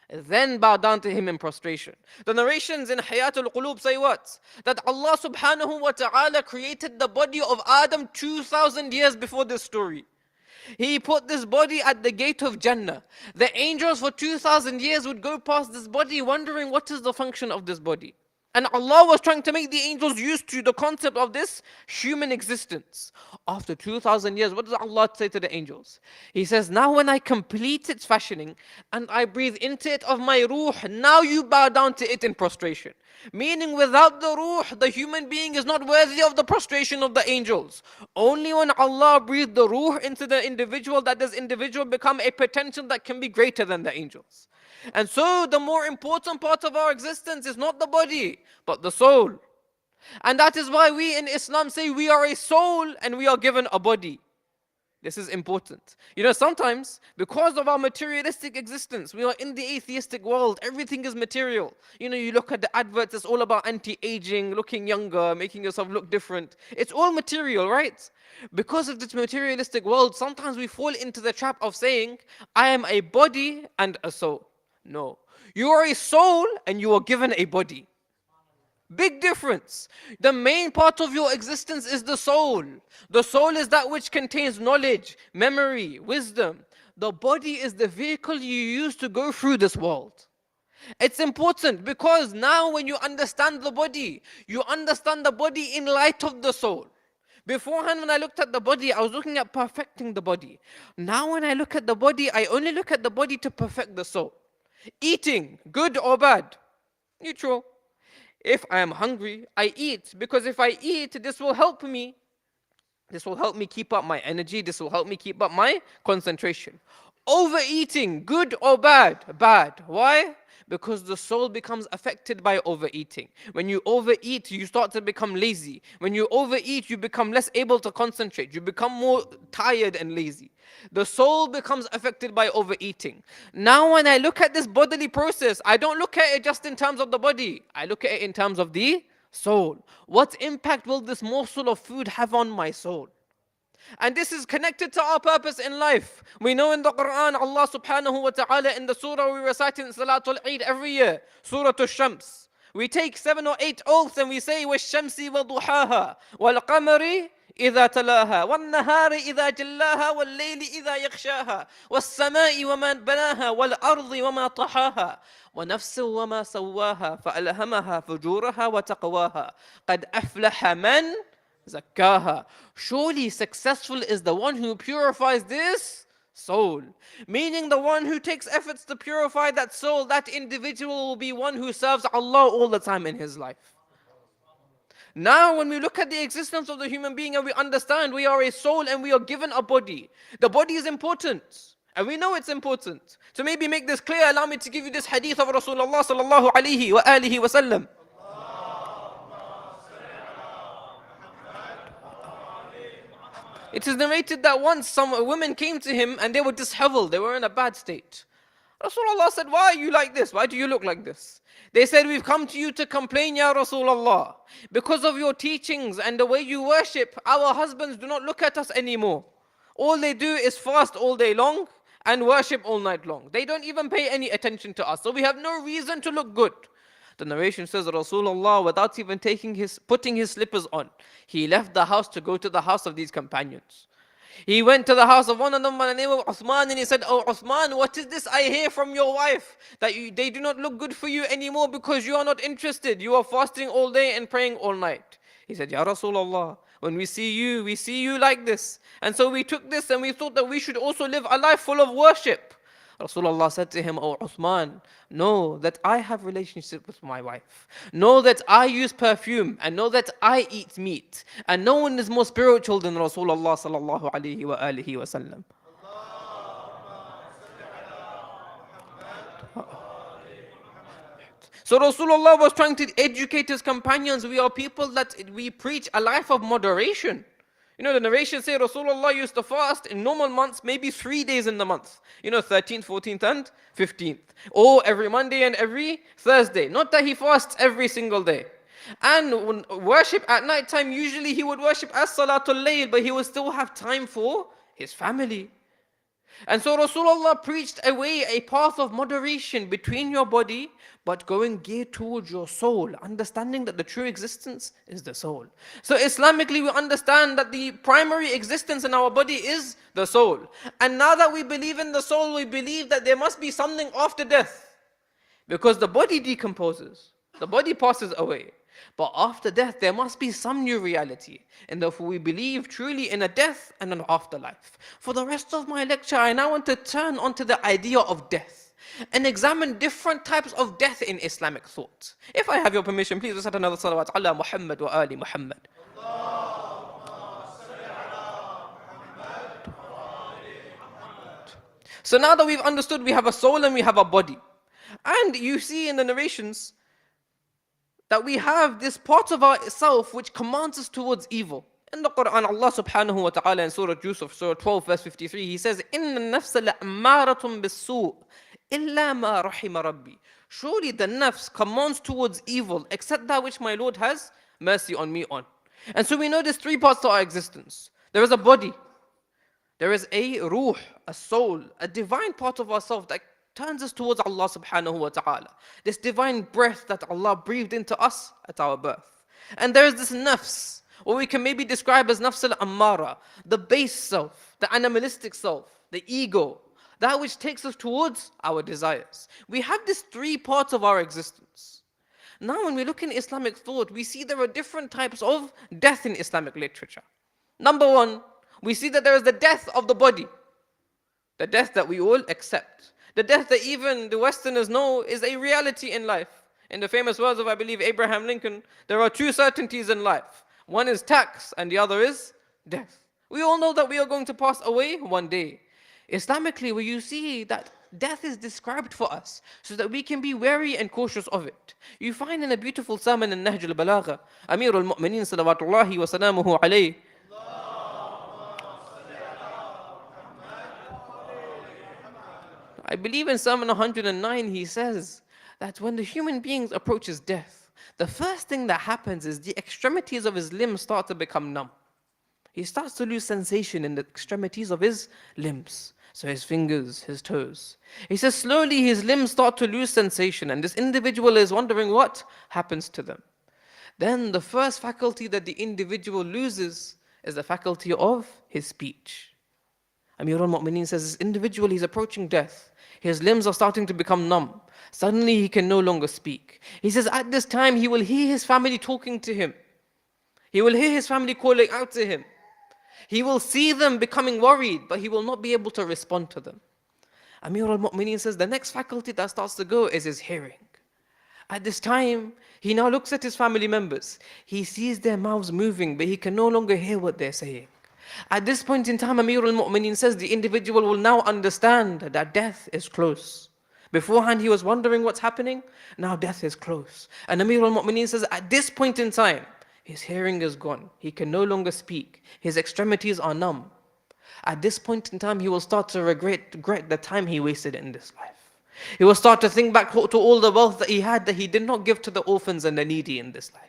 Speaker 5: then bow down to him in prostration. The narrations in Hayatul Qulub say what? That Allah subhanahu wa ta'ala created the body of Adam 2,000 years before this story. He put this body at the gate of Jannah. The angels for 2,000 years would go past this body wondering what is the function of this body. And Allah was trying to make the angels used to the concept of this human existence. After 2,000 years, what does Allah say to the angels? He says, now when I complete its fashioning and I breathe into it of my ruh, now you bow down to it in prostration. Meaning without the ruh, the human being is not worthy of the prostration of the angels. Only when Allah breathed the ruh into the individual, that this individual become a potential that can be greater than the angels. And so the more important part of our existence is not the body, but the soul. And that is why we in Islam say we are a soul and we are given a body. This is important. You know, sometimes because of our materialistic existence, we are in the atheistic world, everything is material. You know, you look at the adverts, it's all about anti-aging, looking younger, making yourself look different. It's all material, right? Because of this materialistic world, sometimes we fall into the trap of saying, I am a body and a soul. No. You are a soul and you are given a body. Big difference. The main part of your existence is the soul. The soul is that which contains knowledge, memory, wisdom. The body is the vehicle you use to go through this world. It's important because now when you understand the body, you understand the body in light of the soul. Beforehand, when I looked at the body, I was looking at perfecting the body. Now when I look at the body, I only look at the body to perfect the soul. Eating, good or bad? Neutral. If I am hungry, I eat, because if I eat, this will help me. This will help me keep up my energy. This will help me keep up my concentration. Overeating, good or bad? Bad. Why? Because the soul becomes affected by overeating. When you overeat, you start to become lazy. When you overeat, you become less able to concentrate. You become more tired and lazy. The soul becomes affected by overeating. Now when I look at this bodily process, I don't look at it just in terms of the body. I look at it in terms of the soul. What impact will this morsel of food have on my soul? And this is connected to our purpose in life. We know in the Quran, Allah subhanahu wa ta'ala, in the surah we recite in Salatul Eid every year, Surah Al-Shams. We take 7 or 8 oaths and we say, وَالشَّمْسِ وَضُحَاهَا وَالْقَمَرِ إِذَا تَلَاهَا وَالنَّهَارِ إِذَا جَلَّاهَا وَاللَّيْلِ إِذَا يَغْشَاهَا وَالسَّمَاءِ وَمَا بَنَاهَا وَالْأَرْضِ وَمَا طَحَاهَا وَنَفْسٍ وَمَا سَوَّاهَا فَأَلْهَمَهَا فُجُورَهَا وَتَقْوَاهَا قَدْ أَفْلَحَ مَنْ زَكَّاهَا. Surely successful is the one who purifies this soul. Meaning the one who takes efforts to purify that soul, that individual will be one who serves Allah all the time in his life. Now when we look at the existence of the human being and we understand we are a soul and we are given a body, the body is important. And we know it's important. To maybe make this clear, allow me to give you this hadith of Rasulullah sallallahu alayhi wa alihi wa sallam. It is narrated that once some women came to him and they were disheveled, they were in a bad state. Rasulullah said, why are you like this? Why do you look like this? They said, we've come to you to complain, Ya Rasulullah. Because of your teachings and the way you worship, our husbands do not look at us anymore. All they do is fast all day long and worship all night long. They don't even pay any attention to us. So we have no reason to look good. The narration says Rasulullah, without even putting his slippers on, he left the house to go to the house of these companions. He went to the house of one of them by the name of Uthman and he said, oh Uthman, what is this I hear from your wife? That they do not look good for you anymore because you are not interested. You are fasting all day and praying all night. He said, Ya Rasulullah, when we see you like this. And so we took this and we thought that we should also live a life full of worship. Rasulullah said to him, oh Uthman, know that I have relationship with my wife. Know that I use perfume and know that I eat meat. And no one is more spiritual than Rasulullah sallallahu alayhi wa alihi wa sallam. So Rasulullah was trying to educate his companions. We are people that we preach a life of moderation. You know, the narration say Rasulullah used to fast in normal months, maybe 3 days in the month. You know, 13th, 14th and 15th. Or every Monday and every Thursday. Not that he fasts every single day. And worship at night time, usually he would worship as Salatul Layl, but he would still have time for his family. And so Rasulullah preached away a path of moderation between your body, but going geared towards your soul, understanding that the true existence is the soul. So Islamically, we understand that the primary existence in our body is the soul. And now that we believe in the soul, we believe that there must be something after death. Because the body decomposes, the body passes away. But after death, there must be some new reality. And therefore, we believe truly in a death and an afterlife. For the rest of my lecture, I now want to turn onto the idea of death and examine different types of death in Islamic thought. If I have your permission, please recite another salawat ala Muhammad wa ali Muhammad. So now that we've understood we have a soul and we have a body, and you see in the narrations that we have this part of ourself which commands us towards evil. In the Quran, Allah subhanahu wa ta'ala in Surah Yusuf, Surah 12, verse 53, He says, إِنَّ النَّفْسَ لَأَمَّارَةٌ بِالسُّوءِ إِلَّا مَا رَحِمَ رَبِّي. Surely the nafs commands towards evil, except that which my Lord has mercy on me on. And so we know there's three parts to our existence. There is a body, there is a ruh, a soul, a divine part of ourselves that turns us towards Allah subhanahu wa ta'ala. This divine breath that Allah breathed into us at our birth. And there is this nafs, or we can maybe describe as nafs al-ammara, the base self, the animalistic self, the ego, that which takes us towards our desires. We have these three parts of our existence. Now when we look in Islamic thought, we see there are different types of death in Islamic literature. Number one, we see that there is the death of the body, the death that we all accept. The death that even the Westerners know is a reality in life. In the famous words of, I believe, Abraham Lincoln, there are two certainties in life. One is tax and the other is death. We all know that we are going to pass away one day. Islamically, where you see that death is described for us so that we can be wary and cautious of it. You find in a beautiful sermon in Nahj al-Balagha, Amir al-Mu'mineen salawatullahi wa salamuhu alayhi, I believe in Sermon 109, he says that when the human being approaches death, the first thing that happens is the extremities of his limbs start to become numb. He starts to lose sensation in the extremities of his limbs. So his fingers, his toes. He says slowly his limbs start to lose sensation, and this individual is wondering what happens to them. Then the first faculty that the individual loses is the faculty of his speech. Amir al-Mu'mineen says this individual, he's approaching death. His limbs are starting to become numb. Suddenly he can no longer speak. He says at this time he will hear his family talking to him. He will hear his family calling out to him. He will see them becoming worried, but he will not be able to respond to them. Amir al-Mu'mineen says the next faculty that starts to go is his hearing. At this time, he now looks at his family members. He sees their mouths moving, but he can no longer hear what they're saying. At this point in time, Amir al-Mu'mineen says the individual will now understand that death is close. Beforehand, he was wondering what's happening. Now death is close. And Amir al-Mu'mineen says at this point in time, his hearing is gone. He can no longer speak. His extremities are numb. At this point in time, he will start to regret the time he wasted in this life. He will start to think back to all the wealth that he did not give to the orphans and the needy in this life.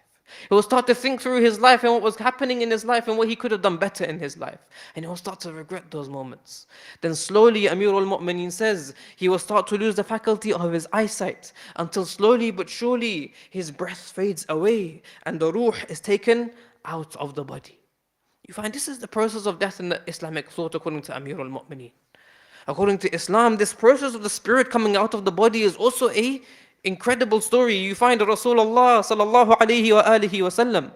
Speaker 5: He will start to think through his life and what was happening in his life and what he could have done better in his life. And he will start to regret those moments. Then slowly, Amir al-Mu'mineen says, he will start to lose the faculty of his eyesight until slowly but surely his breath fades away and the ruh is taken out of the body. You find this is the process of death in the Islamic thought according to Amir al-Mu'mineen. According to Islam, this process of the spirit coming out of the body is also a incredible story. You find Rasulullah sallallahu alayhi wa alihi wa sallam.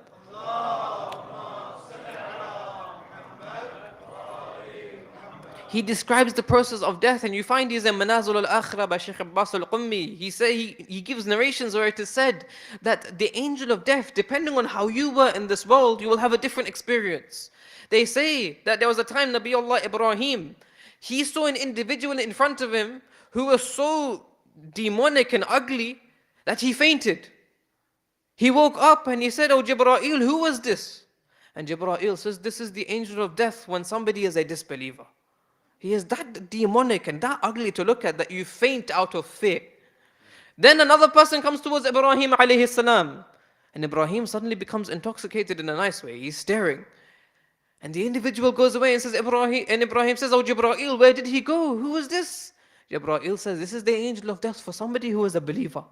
Speaker 5: He describes the process of death, and you find these in Manazil al-Akhira by Sheikhh Abbas al-Qummi. He gives narrations where it is said that the angel of death, depending on how you were in this world, you will have a different experience. They say that there was a time Nabiullah Ibrahim, he saw an individual in front of him who was so demonic and ugly that he fainted. He woke up and he said, "Oh Jibreel, who was this?" And Jibreel says, "This is the angel of death when somebody is a disbeliever. He is that demonic and that ugly to look at that you faint out of fear." Then another person comes towards Ibrahim alayhi salam And Ibrahim suddenly becomes intoxicated in a nice way. He's staring. And the individual goes away and says, Ibrahim, and Ibrahim says, oh Jibreel, where did he go? Who is this? Jibreel says, this is the angel of death for somebody who is a believer.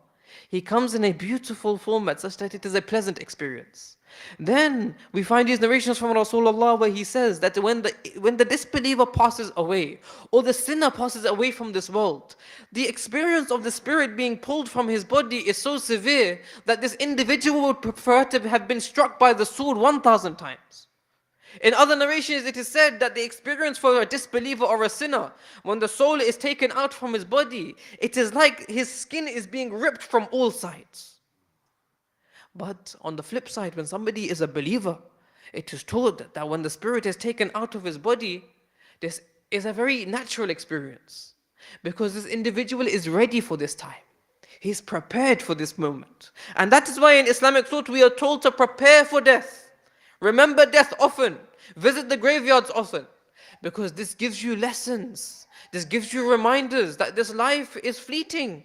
Speaker 5: He comes in a beautiful format such that it is a pleasant experience. Then we find these narrations from Rasulullah where he says that when the disbeliever passes away or the sinner passes away from this world, the experience of the spirit being pulled from his body is so severe that this individual would prefer to have been struck by the sword 1,000 times. In other narrations, it is said that the experience for a disbeliever or a sinner, when the soul is taken out from his body, it is like his skin is being ripped from all sides. But on the flip side, when somebody is a believer, it is told that when the spirit is taken out of his body, this is a very natural experience. Because this individual is ready for this time. He's prepared for this moment. And that is why in Islamic thought we are told to prepare for death. Remember death often. Visit the graveyards often. Because this gives you lessons. This gives you reminders that this life is fleeting.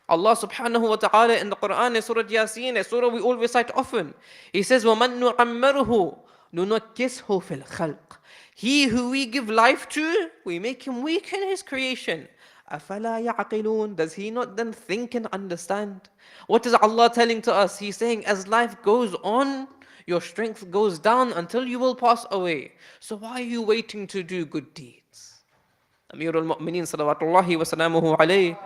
Speaker 5: Allah subhanahu wa ta'ala in the Quran in Surah Yasin, a surah we all recite often. He says, وَمَن نُعَمَّرُهُ نُنَكِّسْهُ فِي الْخَلْقِ. He who we give life to, we make him weak in his creation. أَفَلَا يَعْقِلُونَ. Does he not then think and understand? What is Allah telling to us? He's saying, as life goes on, your strength goes down until you will pass away. So why are you waiting to do good deeds? Amir al-Mu'mineen salawatullahi wa salamuhu alayhi.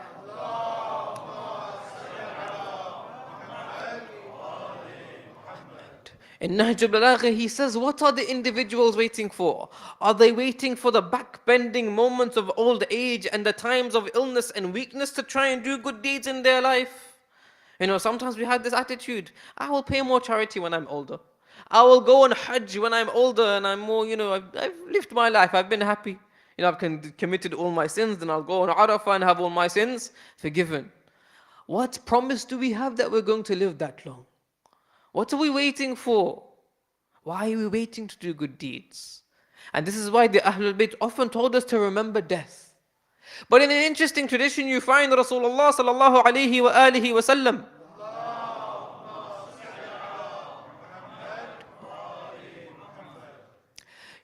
Speaker 5: In Nahj al-Balagha, he says, what are the individuals waiting for? Are they waiting for the back-bending moments of old age and the times of illness and weakness to try and do good deeds in their life? You know, sometimes we have this attitude, I will pay more charity when I'm older. I will go on Hajj when I'm older and I'm more, I've lived my life, I've been happy. I've committed all my sins, then I'll go on Arafah and have all my sins forgiven. What promise do we have that we're going to live that long? What are we waiting for? Why are we waiting to do good deeds? And this is why the Ahlul Bayt often told us to remember death. But in an interesting tradition, you find Rasulullah sallallahu alayhi wa alihi wa sallam.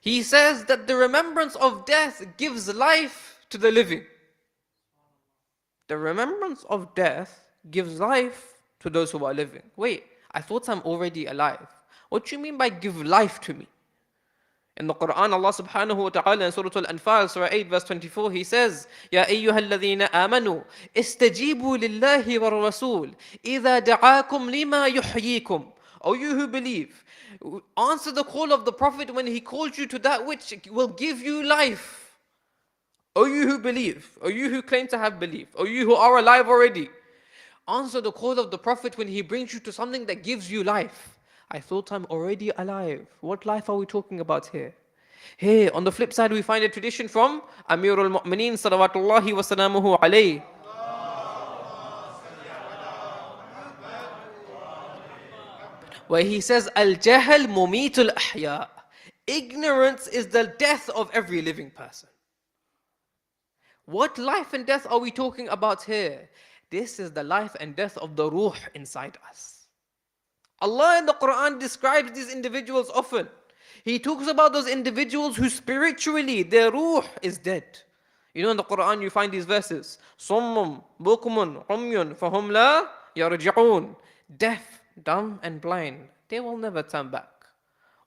Speaker 5: He says that the remembrance of death gives life to the living. The remembrance of death gives life to those who are living. Wait, I thought I'm already alive. What do you mean by give life to me? In the Quran, Allah subhanahu wa ta'ala in Surah Al-Anfal, Surah 8, verse 24, He says, يَا أَيُّهَا الَّذِينَ آمَنُوا اسْتَجِيبُوا لِلَّهِ وَالرَّسُولِ إِذَا دَعَاكُمْ لِمَا يُحْيِيكُمْ. O you who believe, answer the call of the Prophet when he calls you to that which will give you life. O you who believe, O you who claim to have belief, O you who are alive already, answer the call of the Prophet when he brings you to something that gives you life. I thought I'm already alive. What life are we talking about here? Hey, on the flip side, we find a tradition from Amir al-Mu'mineen salawatullahi wa salamuhu alayhi. Where he says, Al-Jahl mumitul ahya. Ignorance is the death of every living person. What life and death are we talking about here? This is the life and death of the ruh inside us. Allah in the Quran describes these individuals often. He talks about those individuals who spiritually, their ruh is dead. In the Quran you find these verses. Summum, bukmun, umyun, fahum la yarji'un. Deaf, dumb and blind. They will never turn back.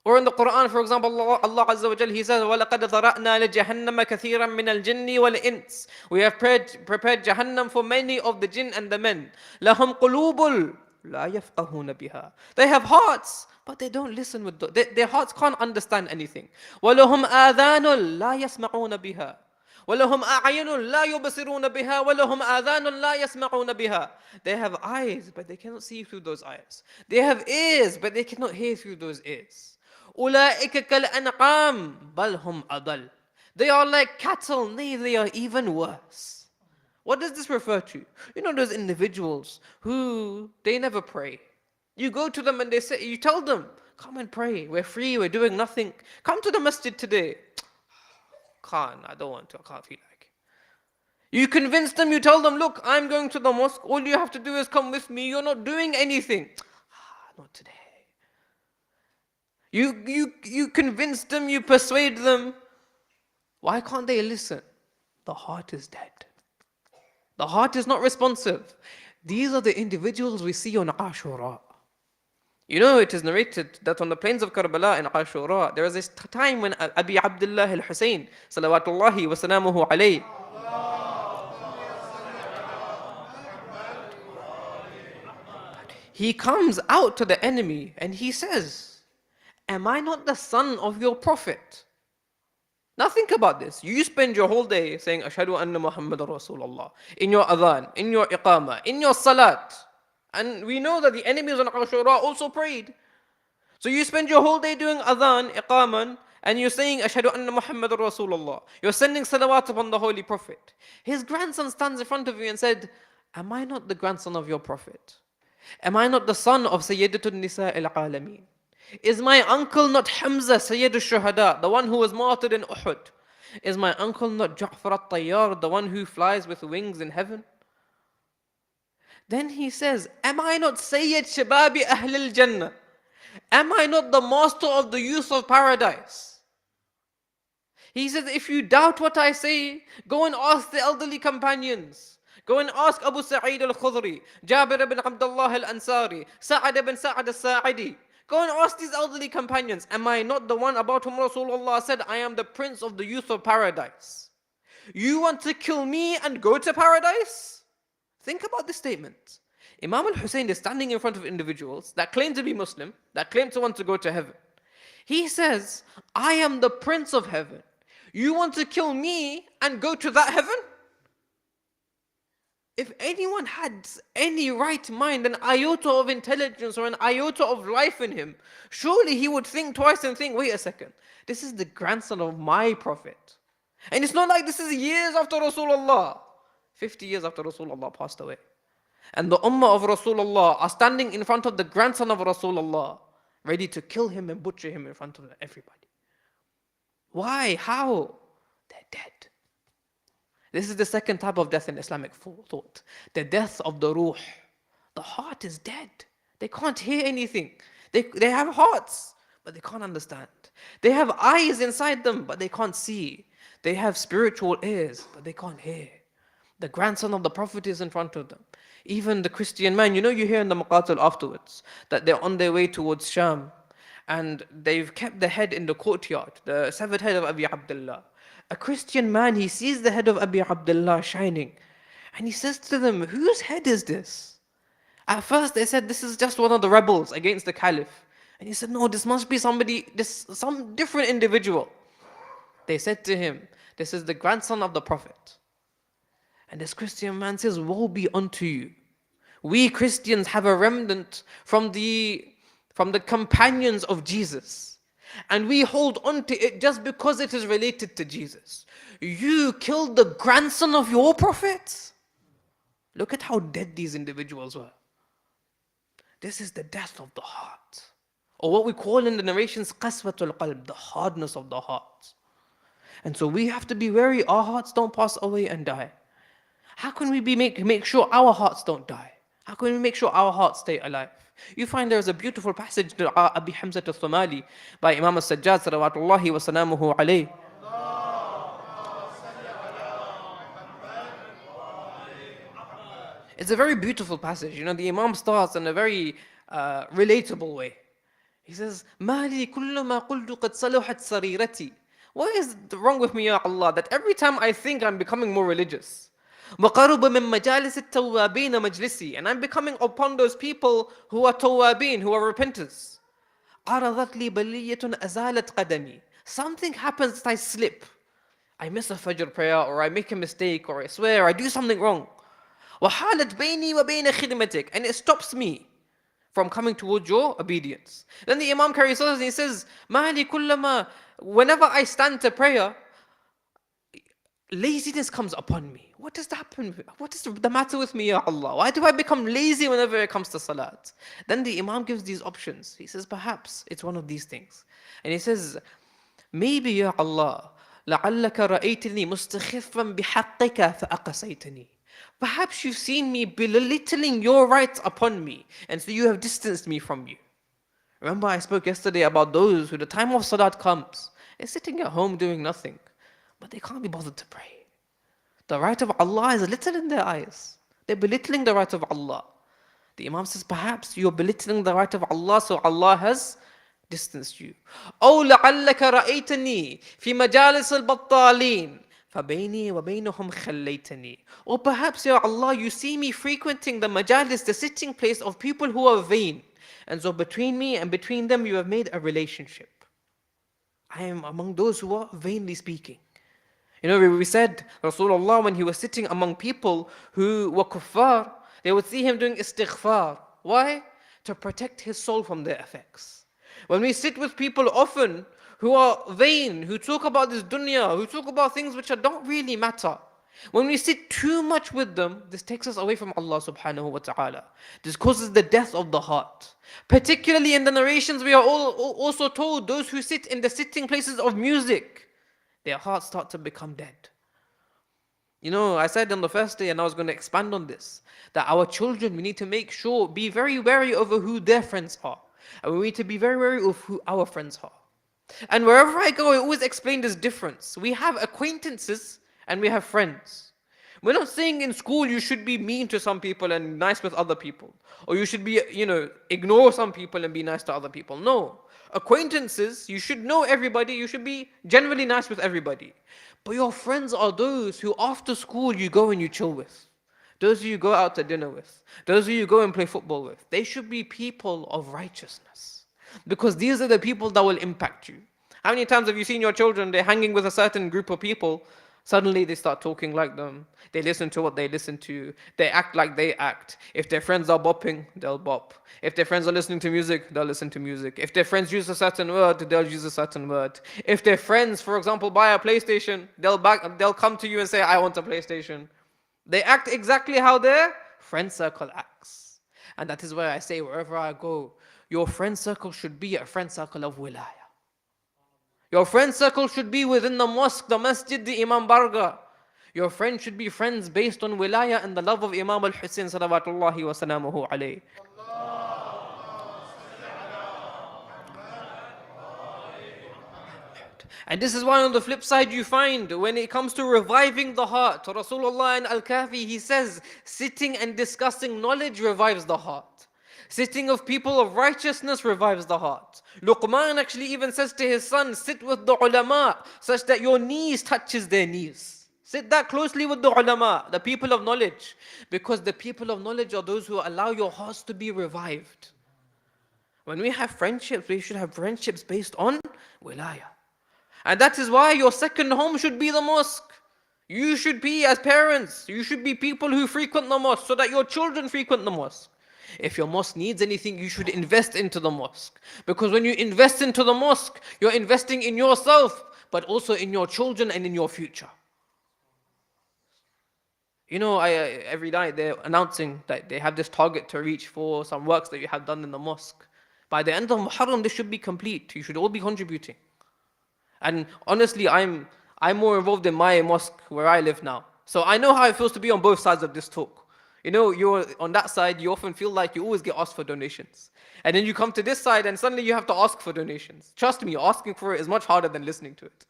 Speaker 5: Or in the Quran, for example, Allah Azza wa Jalla, He says, وَلَقَدْ ذَرَأْنَا لِجَهَنَّمَ كَثِيرًا مِنَ الْجِنِّ وَالْإِنسِ. We have prepared Jahannam for many of the jinn and the men. لَهُمْ قُلُوبٌ لَا يَفْقَهُونَ بِهَا. They have hearts, but they don't listen with their hearts can't understand anything. وَلَهُمْ آذَانٌ لَا يَسْمَعُونَ بِهَا. وَلَهُمْ أَعْيُنٌ لَا يُبْصِرُونَ بِهَا وَلَهُمْ آذَانٌ لَا يَسْمَعُونَ بِهَا. They have eyes, but they cannot see through those eyes. They have ears, but they cannot hear through those ears. أُولَٰئِكَ كَالْأَنْعَامِ بَلْ هُمْ أَضَلُّ. They are like cattle, nay, they are even worse. What does this refer to? Those individuals who, they never pray. You go to them and you tell them, come and pray, we're free, we're doing nothing. Come to the masjid today. I don't want to, I can't feel like it. You convince them, you tell them, look, I'm going to the mosque, all you have to do is come with me, you're not doing anything. not today. You convince them, you persuade them. Why can't they listen? The heart is dead. The heart is not responsive. These are the individuals we see on Ashura. You know, it is narrated that on the plains of Karbala in Ashura, there was this time when Abi Abdullah al-Hussein, salawatullahi wa salamuhu alayhi, he comes out to the enemy and he says, am I not the son of your prophet? Now think about this. You spend your whole day saying, Ashhadu anna Muhammadan Rasulullah, in your adhan, in your iqamah, in your salat. And we know that the enemies on Ashura also prayed. So you spend your whole day doing adhan, iqaman, and you're saying, Ashhadu anna Muhammadan Rasulullah. You're sending salawat upon the Holy Prophet. His grandson stands in front of you and said, am I not the grandson of your Prophet? Am I not the son of Sayyidatul Nisa al-Alameen? Is my uncle not Hamza, Sayyid al-Shuhada, the one who was martyred in Uhud? Is my uncle not Ja'far al-Tayyar, the one who flies with wings in heaven? Then he says, am I not Sayyid Shababi Ahl al-Jannah? Am I not the master of the youth of paradise? He says, if you doubt what I say, go and ask the elderly companions. Go and ask Abu Sa'id al-Khudri, Jabir ibn Abdullah al-Ansari, Sa'ad ibn Sa'ad al-Sa'idi. Go and ask these elderly companions, am I not the one about whom Rasulullah said, I am the prince of the youth of paradise? You want to kill me and go to paradise? Think about this statement. Imam al-Hussein is standing in front of individuals that claim to be Muslim, that claim to want to go to heaven. He says, I am the prince of heaven. You want to kill me and go to that heaven? If anyone had any right mind, an iota of intelligence or an iota of life in him, surely he would think twice and think, wait a second, this is the grandson of my prophet. And it's not like this is years after Rasulullah. 50 years after Rasulullah passed away. And the ummah of Rasulullah are standing in front of the grandson of Rasulullah, ready to kill him and butcher him in front of everybody. Why? How? They're dead. This is the second type of death in Islamic thought. The death of the ruh. The heart is dead. They can't hear anything. They have hearts, but they can't understand. They have eyes inside them, but they can't see. They have spiritual ears, but they can't hear. The grandson of the Prophet is in front of them. Even the Christian man, you know, you hear in the Muqatil afterwards that they're on their way towards Sham and they've kept the head in the courtyard, the severed head of Abi Abdullah. A Christian man, he sees the head of Abi Abdullah shining and he says to them, whose head is this? At first they said, this is just one of the rebels against the Caliph. And he said, no, this must be some different individual. They said to him, this is the grandson of the Prophet. And this Christian man says, woe be unto you. We Christians have a remnant from the companions of Jesus. And we hold on to it just because it is related to Jesus. You killed the grandson of your prophet? Look at how dead these individuals were. This is the death of the heart. Or what we call in the narrations, qaswatul qalb, the hardness of the heart. And so we have to be wary our hearts don't pass away and die. How can we make sure our hearts don't die? How can we make sure our hearts stay alive? You find there's a beautiful passage to Abi Hamza al-Thumali by Imam al-Sajjad salawatullahi wa salamuhu alayhi. It's a very beautiful passage. You know, the Imam starts in a very relatable way. He says, Mali kullu ma qultu qad saluhat sarirati. What is wrong with me, Ya Allah, that every time I think I'm becoming more religious, وَقَرُبَ مِن مَجَالِسِ التَّوَّابِينَ مَجْلِسِي, and I'm becoming upon those people who are tawwabin, who are repenters. عَرَضَتْ لِي بَلِيَّةٌ أَزَالَتْ قَدَمِي. Something happens that I slip. I miss a Fajr prayer, or I make a mistake, or I swear, I do something wrong. وَحَالَتْ بَيْنِي وَبَيْنَ خِدْمَتِكَ, and it stops me from coming towards your obedience. Then the Imam carries on and he says, مَالِي كُلَّمَا, whenever I stand to prayer, laziness comes upon me. What does that happen? What is the matter with me, Ya Allah? Why do I become lazy whenever it comes to salat? Then the Imam gives these options. He says, perhaps it's one of these things. And he says, maybe, Ya Allah, لَعَلَّكَ رَأَيْتَنِي مُسْتَخِفًا بِحَقِّكَ فَأَقَسَيْتَنِي. Perhaps you've seen me belittling your rights upon me, and so you have distanced me from you. Remember, I spoke yesterday about those who the time of Salat comes, they're sitting at home doing nothing, but they can't be bothered to pray. The right of Allah is little in their eyes. They're belittling the right of Allah. The Imam says, perhaps you're belittling the right of Allah, so Allah has distanced you. أو لعلك رأيتني في مجالس البطالين فبيني وبينهم خليتني. Or perhaps, Ya Allah, you see me frequenting the majalis, the sitting place of people who are vain. And so between me and between them, you have made a relationship. I am among those who are vainly speaking. You know, we said Rasulullah, when he was sitting among people who were kuffar, they would see him doing istighfar. Why? To protect his soul from their effects. When we sit with people often who are vain, who talk about this dunya, who talk about things which don't really matter, when we sit too much with them, this takes us away from Allah subhanahu wa ta'ala. This causes the death of the heart. Particularly in the narrations, we are also told those who sit in the sitting places of music, their hearts start to become dead. You know, I said on the first day, and I was going to expand on this, that our children, we need to make sure, be very wary over who their friends are. And we need to be very wary of who our friends are. And wherever I go, I always explain this difference. We have acquaintances and we have friends. We're not saying in school you should be mean to some people and nice with other people. Or you should be, ignore some people and be nice to other people. No. Acquaintances, you should know everybody, you should be generally nice with everybody. But your friends are those who after school you go and you chill with. Those who you go out to dinner with. Those who you go and play football with. They should be people of righteousness. Because these are the people that will impact you. How many times have you seen your children, they're hanging with a certain group of people, suddenly they start talking like them, they listen to what they listen to, they act like they act. If their friends are bopping, they'll bop. If their friends are listening to music, they'll listen to music. If their friends use a certain word, they'll use a certain word. If their friends, for example, buy a PlayStation, they'll come to you and say, I want a PlayStation. They act exactly how their friend circle acts. And that is why I say, wherever I go, your friend circle should be a friend circle of wilayah. Your friend circle should be within the mosque, the masjid, the Imam Barga. Your friends should be friends based on wilayah and the love of Imam al-Hussein salawatullahi wa salamuhu alayhi. And this is why on the flip side you find when it comes to reviving the heart, Rasulullah in Al-Kafi, he says, sitting and discussing knowledge revives the heart. Sitting of people of righteousness revives the heart. Luqman actually even says to his son, sit with the ulama such that your knees touches their knees. Sit that closely with the ulama, the people of knowledge. Because the people of knowledge are those who allow your hearts to be revived. When we have friendships, we should have friendships based on wilayah. And that is why your second home should be the mosque. You should be, as parents, you should be people who frequent the mosque so that your children frequent the mosque. If your mosque needs anything, you should invest into the mosque. Because when you invest into the mosque, you're investing in yourself, but also in your children and in your future. You know, every night they're announcing that they have this target to reach for some works that you have done in the mosque. By the end of Muharram, this should be complete. You should all be contributing. And honestly, I'm more involved in my mosque where I live now. So I know how it feels to be on both sides of this talk. You know, you're on that side, you often feel like you always get asked for donations. And then you come to this side and suddenly you have to ask for donations. Trust me, asking for it is much harder than listening to it.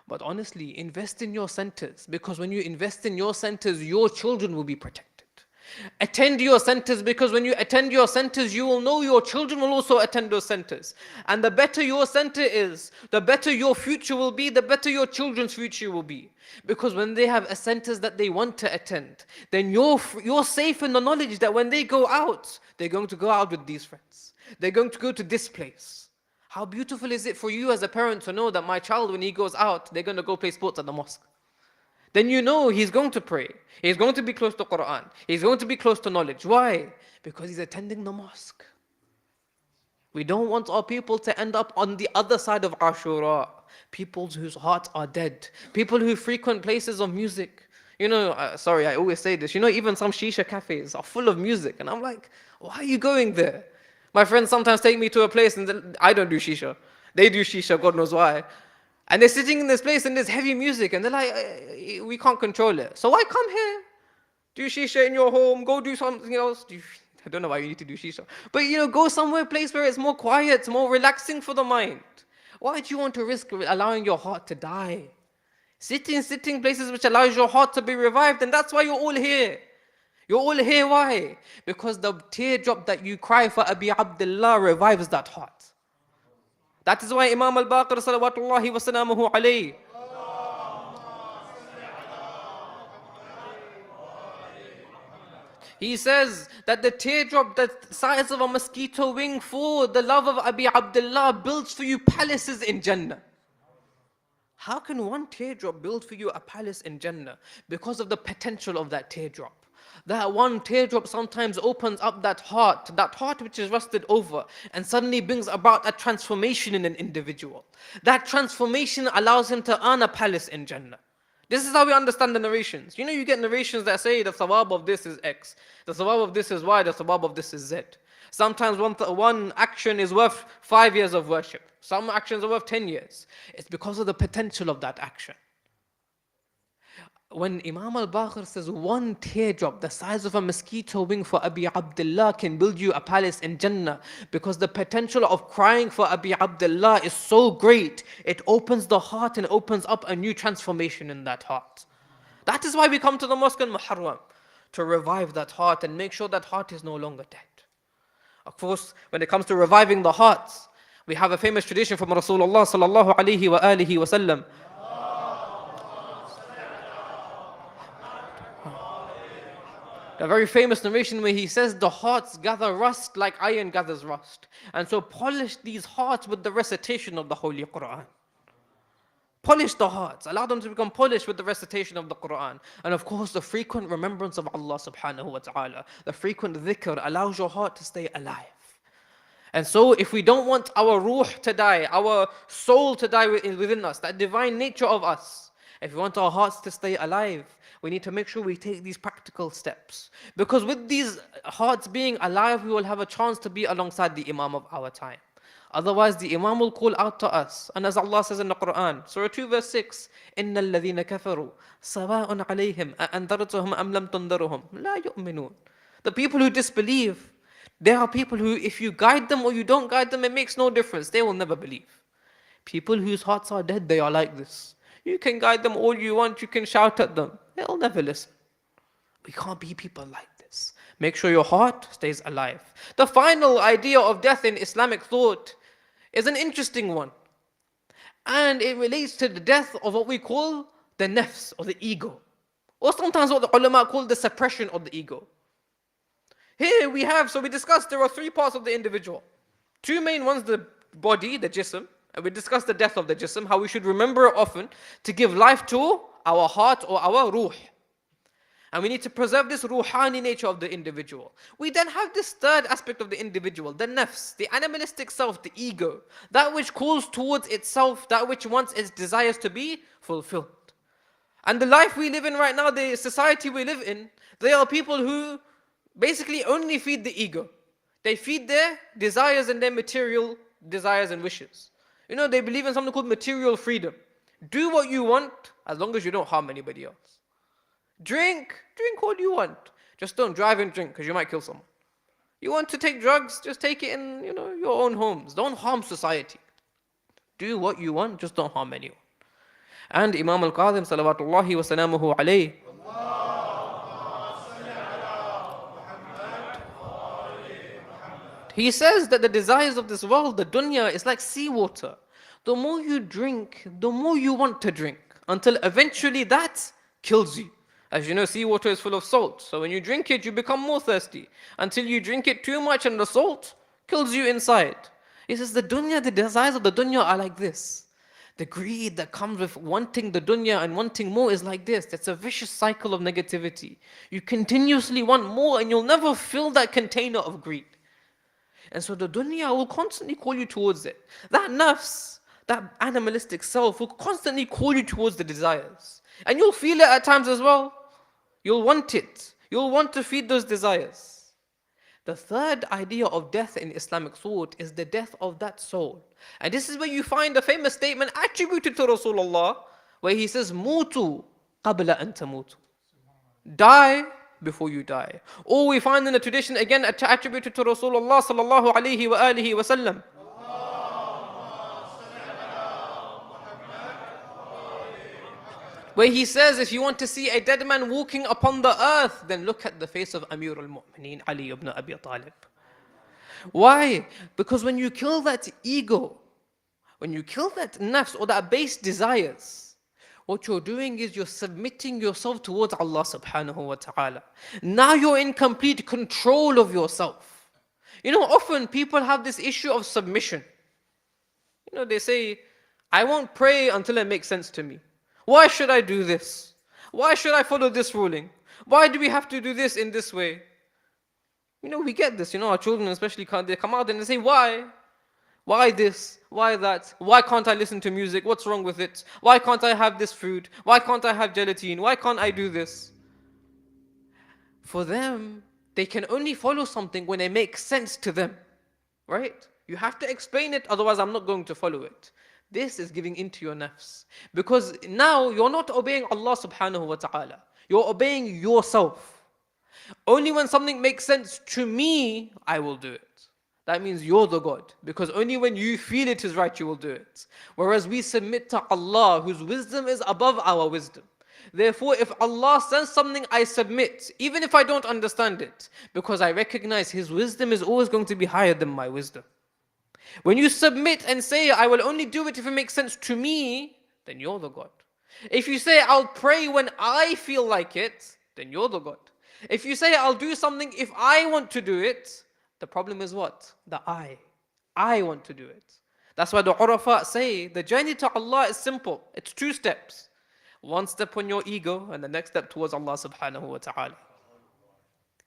Speaker 5: But honestly, invest in your centers, because when you invest in your centers, your children will be protected. Attend your centers, because when you attend your centers, you will know your children will also attend those centers. And the better your center is, the better your future will be, the better your children's future will be. Because when they have a centers that they want to attend, then you're safe in the knowledge that when they go out, they're going to go out with these friends. They're going to go to this place. How beautiful is it for you as a parent to know that my child, when he goes out, they're going to go play sports at the mosque. Then you know he's going to pray. He's going to be close to Quran. He's going to be close to knowledge. Why? Because he's attending the mosque. We don't want our people to end up on the other side of Ashura. People whose hearts are dead. People who frequent places of music. You know, sorry, I always say this. You know, even some shisha cafes are full of music. And I'm like, why are you going there? My friends sometimes take me to a place and I don't do shisha. They do shisha, God knows why. And they're sitting in this place and there's heavy music and they're like, we can't control it. So why come here? Do shisha in your home, go do something else. I don't know why you need to do shisha. But go somewhere, place where it's more quiet, more relaxing for the mind. Why do you want to risk allowing your heart to die? Sit in sitting places which allows your heart to be revived, and that's why you're all here. You're all here, why? Because the teardrop that you cry for Abi Abdullah revives that heart. That is why Imam al-Baqir salawatullahi wa salamuhu alayhi, he says that the teardrop, the size of a mosquito wing for the love of Abi Abdullah builds for you palaces in Jannah. How can one teardrop build for you a palace in Jannah? Because of the potential of that teardrop. That one teardrop sometimes opens up that heart which is rusted over, and suddenly brings about a transformation in an individual. That transformation allows him to earn a palace in Jannah. This is how we understand the narrations. You get narrations that say the thawab of this is X, the thawab of this is Y, the thawab of this is Z. Sometimes one action is worth 5 years of worship. Some actions are worth 10 years. It's because of the potential of that action. When Imam al-Baqir says one teardrop the size of a mosquito wing for Abi Abdullah can build you a palace in Jannah, because the potential of crying for Abi Abdullah is so great, it opens the heart and opens up a new transformation in that heart. That is why we come to the mosque in Muharram, to revive that heart and make sure that heart is no longer dead. Of course, when it comes to reviving the hearts, we have a famous tradition from Rasulullah sallallahu alaihi wa alihi wa sallam. A very famous narration where he says the hearts gather rust like iron gathers rust. And so polish these hearts with the recitation of the Holy Quran. Polish the hearts, allow them to become polished with the recitation of the Quran. And of course the frequent remembrance of Allah subhanahu wa ta'ala, the frequent dhikr allows your heart to stay alive. And so if we don't want our ruh to die, our soul to die within us, that divine nature of us, if we want our hearts to stay alive, we need to make sure we take these practical steps. Because with these hearts being alive, we will have a chance to be alongside the Imam of our time. Otherwise, the Imam will call out to us. And as Allah says in the Quran, Surah 2 verse 6, إِنَّ الَّذِينَ كَفَرُوا سَوَاءٌ عَلَيْهِمْ أَأَنذَرْتُهُمْ أَمْ لَمْ تُنذِرْهُمْ لَا يُؤْمِنُونَ. The people who disbelieve, there are people who, if you guide them or you don't guide them, it makes no difference. They will never believe. People whose hearts are dead, they are like this. You can guide them all you want, you can shout at them. They'll never listen. We can't be people like this. Make sure your heart stays alive. The final idea of death in Islamic thought is an interesting one. And it relates to the death of what we call the nafs, or the ego. Or sometimes what the ulama call the suppression of the ego. Here we discussed there are 3 parts of the individual. 2 main ones, the body, the jism. And we discussed the death of the jism, how we should remember it often to give life to our heart or our ruh. And we need to preserve this ruhani nature of the individual. We then have this third aspect of the individual, the nafs, the animalistic self, the ego. That which calls towards itself, that which wants its desires to be fulfilled. And the life we live in right now, the society we live in, they are people who basically only feed the ego. They feed their desires and their material desires and wishes. They believe in something called material freedom. Do what you want as long as you don't harm anybody else. Drink what you want. Just don't drive and drink because you might kill someone. You want to take drugs, just take it in your own homes. Don't harm society. Do what you want, just don't harm anyone. And Imam al-Qadhim salawatullahi wa salamuhu alayhi, he says that the desires of this world, the dunya, is like seawater. The more you drink, the more you want to drink, until eventually that kills you. As you know, seawater is full of salt. So when you drink it, you become more thirsty, until you drink it too much and the salt kills you inside. He says the dunya, the desires of the dunya are like this. The greed that comes with wanting the dunya and wanting more is like this. That's a vicious cycle of negativity. You continuously want more and you'll never fill that container of greed. And so the dunya will constantly call you towards it. That nafs, that animalistic self will constantly call you towards the desires. And you'll feel it at times as well. You'll want it. You'll want to feed those desires. The third idea of death in Islamic thought is the death of that soul. And this is where you find the famous statement attributed to Rasulullah, where he says, Mutu qabla an tamutu. Die before you die. Or we find in the tradition again attributed to Rasulullah sallallahu alayhi wa alihi wa sallam, where he says, if you want to see a dead man walking upon the earth, then look at the face of Amir al-Mu'mineen Ali ibn Abi Talib. Why? Because when you kill that ego, when you kill that nafs or that base desires, what you're doing is you're submitting yourself towards Allah subhanahu wa ta'ala. Now you're in complete control of yourself. You know, often people have this issue of submission. You know, they say, I won't pray until it makes sense to me. Why should I do this? Why should I follow this ruling? Why do we have to do this in this way? You know, we get this, you know, our children especially, they come out and they say, why? Why this? Why that? Why can't I listen to music? What's wrong with it? Why can't I have this food? Why can't I have gelatin? Why can't I do this? For them, they can only follow something when it makes sense to them, right? You have to explain it, otherwise I'm not going to follow it. This is giving into your nafs. Because now you're not obeying Allah subhanahu wa ta'ala. You're obeying yourself. Only when something makes sense to me, I will do it. That means you're the God. Because only when you feel it is right, you will do it. Whereas we submit to Allah, whose wisdom is above our wisdom. Therefore, if Allah says something, I submit, even if I don't understand it. Because I recognize His wisdom is always going to be higher than my wisdom. When you submit and say, I will only do it if it makes sense to me, then you're the God. If you say, I'll pray when I feel like it, then you're the God. If you say, I'll do something if I want to do it, the problem is what? The I. I want to do it. That's why the Urafat say, the journey to Allah is simple. It's 2 steps. 1 step on your ego, and the next step towards Allah subhanahu wa ta'ala.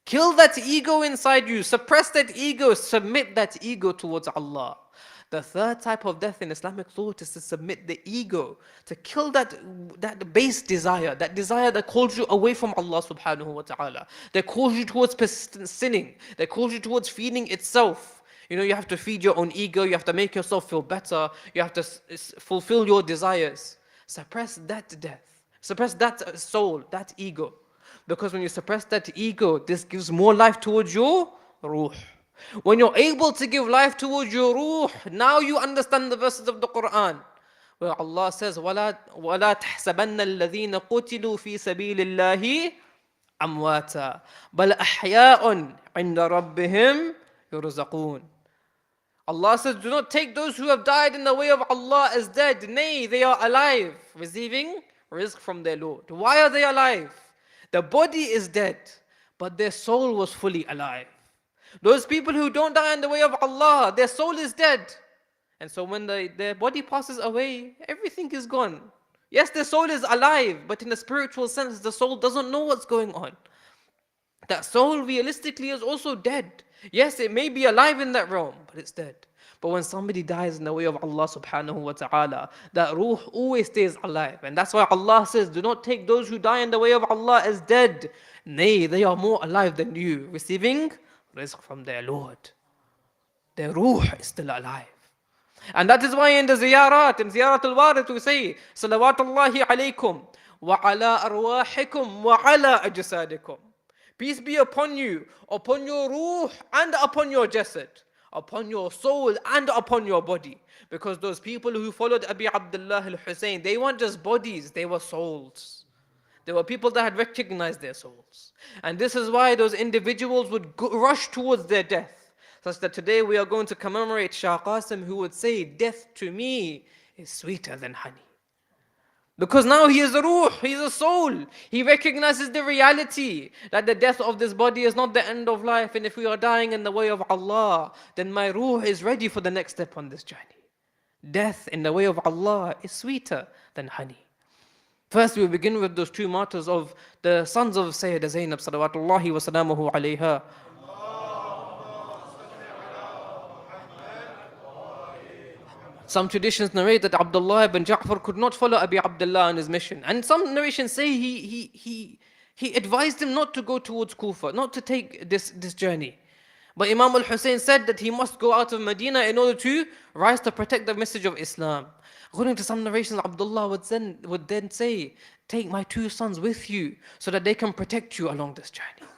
Speaker 5: Kill that ego inside you, suppress that ego, submit that ego towards Allah. The 3rd type of death in Islamic thought is to submit the ego, to kill that base desire, that desire that calls you away from Allah subhanahu wa ta'ala, that calls you towards persistent sinning, that calls you towards feeding itself. You know, you have to feed your own ego, you have to make yourself feel better, you have to fulfill your desires. Suppress that death, suppress that soul, that ego. Because when you suppress that ego, this gives more life towards your ruh. When you're able to give life towards your ruh, now you understand the verses of the Quran, where Allah says, وَلَا تَحْسَبَنَّ الَّذِينَ قُتِلُوا فِي سَبِيلِ اللَّهِ أَمْوَاتًا بَلْ أَحْيَاءٌ عِنْدَ رَبِّهِمْ يُرْزَقُونَ. Allah says, do not take those who have died in the way of Allah as dead. Nay, they are alive, receiving rizq from their Lord. Why are they alive? The body is dead, but their soul was fully alive. Those people who don't die in the way of Allah, their soul is dead. And so when their body passes away, everything is gone. Yes, their soul is alive, but in a spiritual sense, the soul doesn't know what's going on. That soul realistically is also dead. Yes, it may be alive in that realm, but it's dead. But when somebody dies in the way of Allah subhanahu wa ta'ala, that ruh always stays alive. And that's why Allah says, do not take those who die in the way of Allah as dead. Nay, they are more alive than you, receiving rizq from their Lord. Their ruh is still alive. And that is why in the ziyarat, in ziyarat al-warid, we say, salawatullahi alaykum, wa ala arwahikum, wa ala ajsadikum. Peace be upon you, upon your ruh and upon your jasad, upon your soul and upon your body. Because those people who followed Abi Abdullah al-Hussein, they weren't just bodies, they were souls. They were people that had recognized their souls. And this is why those individuals would rush towards their death. Such that today we are going to commemorate Shah Qasim, who would say, death to me is sweeter than honey. Because now he is a ruh, he is a soul. He recognizes the reality that the death of this body is not the end of life. And if we are dying in the way of Allah, then my ruh is ready for the next step on this journey. Death in the way of Allah is sweeter than honey. First, we begin with those 2 martyrs of the sons of Sayyidah Zainab, salawatullahi wa salamuhu alayha. Some traditions narrate that Abdullah ibn Ja'far could not follow Abi Abdullah on his mission. And some narrations say he advised him not to go towards Kufa, not to take this journey. But Imam al-Hussein said that he must go out of Medina in order to rise to protect the message of Islam. According to some narrations, Abdullah would then say, take my two sons with you so that they can protect you along this journey.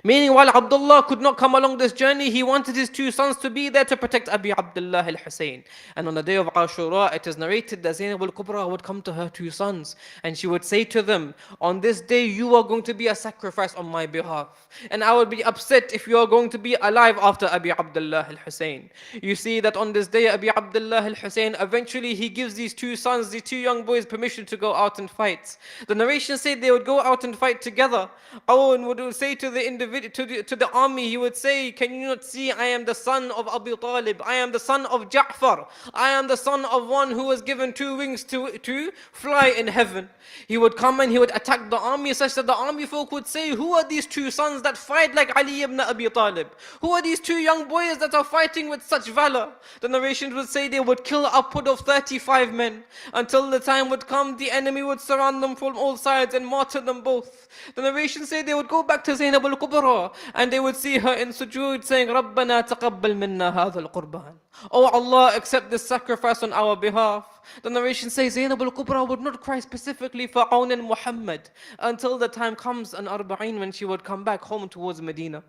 Speaker 5: Meaning, while Abdullah could not come along this journey, he wanted his two sons to be there to protect Abi Abdullah al-Hussein. And on the day of Ashura, it is narrated that Zainab al-Kubra would come to her two sons and she would say to them, on this day you are going to be a sacrifice on my behalf. And I would be upset if you are going to be alive after Abi Abdullah al-Hussein. You see that on this day, Abi Abdullah al-Hussein, eventually he gives these two sons, these two young boys, permission to go out and fight. The narration said they would go out and fight together. Awan would say to the individual, to the army, he would say, can you not see I am the son of Abu Talib, I am the son of Ja'far, I am the son of one who was given two wings to fly in heaven. He would come and he would attack the army such that the army folk would say, who are these two sons that fight like Ali ibn Abi Talib? Who are these two young boys that are fighting with such valor? The narrations would say they would kill upward of 35 men. Until the time would come, the enemy would surround them from all sides and martyr them both. The narrations say they would go back to Zainab al-Kubra and they would see her in sujood saying, رَبَّنَا تَقَبَّلْ مِنَّا هَذَا الْقُرْبَانِ. Oh Allah, accept this sacrifice on our behalf. The narration says Zainab al-Kubra would not cry specifically for Awn and Muhammad until the time comes on Arba'in when she would come back home towards Medina.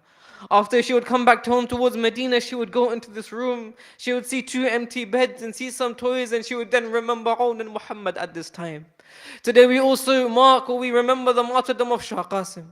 Speaker 5: After she would come back home towards Medina, she would go into this room. She would see two empty beds and see some toys, and she would then remember Awn and Muhammad at this time. Today we also mark or we remember the martyrdom of Shah Qasim.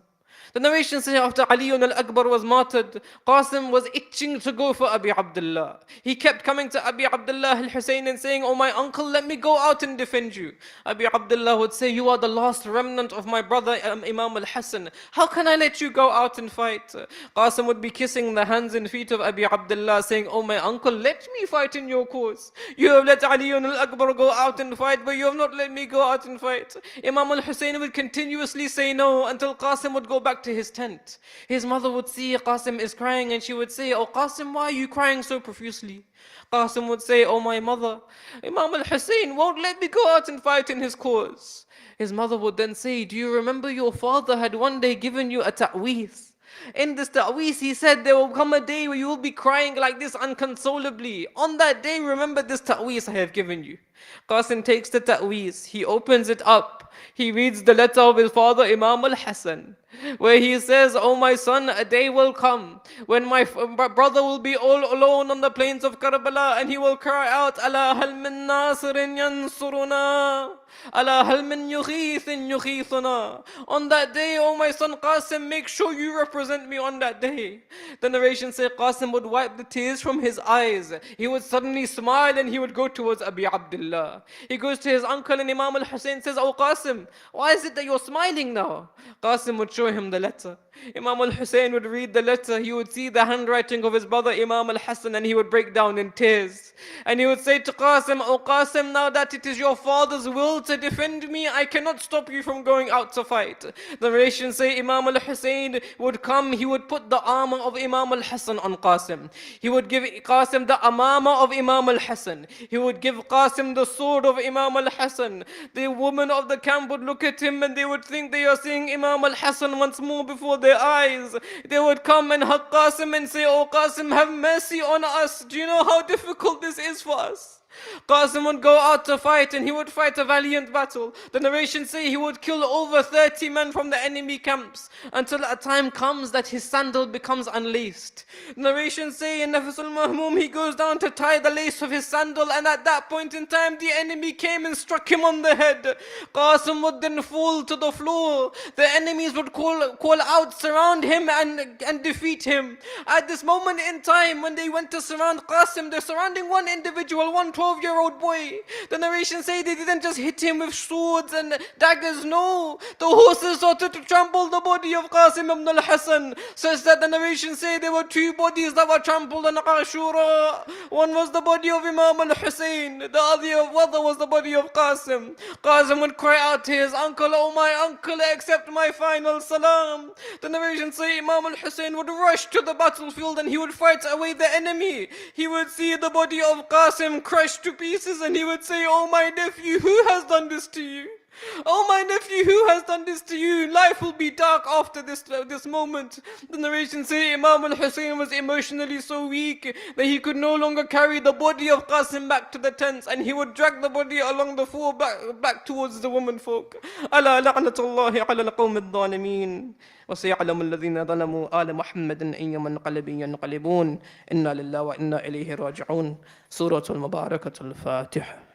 Speaker 5: The narration says after Ali al-Akbar was martyred, Qasim was itching to go for Abi Abdullah. He kept coming to Abi Abdullah al-Hussein and saying, oh my uncle, let me go out and defend you. Abi Abdullah would say, you are the last remnant of my brother Imam al-Hassan. How can I let you go out and fight? Qasim would be kissing the hands and feet of Abi Abdullah saying, oh my uncle, let me fight in your cause. You have let Ali al-Akbar go out and fight, but you have not let me go out and fight. Imam al-Hussein would continuously say no until Qasim would go back to his tent. His mother would see Qasim is crying and she would say, oh Qasim, why are you crying so profusely? Qasim would say, oh my mother, Imam al-Hussein won't let me go out and fight in his cause. His mother would then say, do you remember your father had one day given you a ta'weez? In this ta'weez, he said there will come a day where you will be crying like this unconsolably. On that day, remember this ta'weez I have given you. Qasim takes the ta'weez, he opens it up, he reads the letter of his father Imam al-Hassan, where he says, oh my son, a day will come when my brother will be all alone on the plains of Karbala and he will cry out, Ala hal min nasirin yansuruna, Ala hal min yughithin yughithuna. On that day, oh my son Qasim, make sure you represent me on that day. The narration says Qasim would wipe the tears from his eyes. He would suddenly smile and he would go towards Abi Abdullah. He goes to his uncle and Imam al-Hussein says, oh Qasim, why is it that you're smiling now? Qasim would show him the letter. Imam al-Hussein would read the letter. He would see the handwriting of his brother Imam al-Hassan and he would break down in tears. And he would say to Qasim, oh Qasim, now that it is your father's will to defend me, I cannot stop you from going out to fight. The narrations say Imam al-Hussein would come, he would put the armor of Imam al-Hassan on Qasim. He would give Qasim the amama of Imam al-Hassan. He would give Qasim the sword of Imam al-Hassan. The women of the camp would look at him and they would think they are seeing Imam al-Hassan once more before their eyes. They would come and hug Qasim and say, oh Qasim, have mercy on us. Do you know how difficult this is for us? Qasim would go out to fight and he would fight a valiant battle. The narrations say he would kill over 30 men from the enemy camps until a time comes that his sandal becomes unlaced. The narrations say in Nafs al-Mahmum he goes down to tie the lace of his sandal and at that point in time the enemy came and struck him on the head. Qasim would then fall to the floor. The enemies would call out, surround him and defeat him. At this moment in time when they went to surround Qasim, they're surrounding one individual, one 12-year-old boy. The narrations say they didn't just hit him with swords and daggers, no. The horses started to trample the body of Qasim ibn al-Hassan, such that the narrations say there were two bodies that were trampled on Ashura. One was the body of Imam al-Hussein, the other was the body of Qasim. Qasim would cry out to his uncle, oh my uncle, accept my final salam. The narrations say Imam al-Hussein would rush to the battlefield and he would fight away the enemy. He would see the body of Qasim crushed to pieces and he would say, oh my nephew, who has done this to you? Oh, my nephew, who has done this to you? Life will be dark after this moment. The narration say Imam al-Hussein was emotionally so weak that he could no longer carry the body of Qasim back to the tents, and he would drag the body along the floor back towards the womenfolk. ألا لعنة الله على القوم الظالمين وسيعلم الذين ظلموا آل محمد أي منقلب ينقلبون إنا لله وإنا إليه راجعون. سورة المباركة الفاتحة.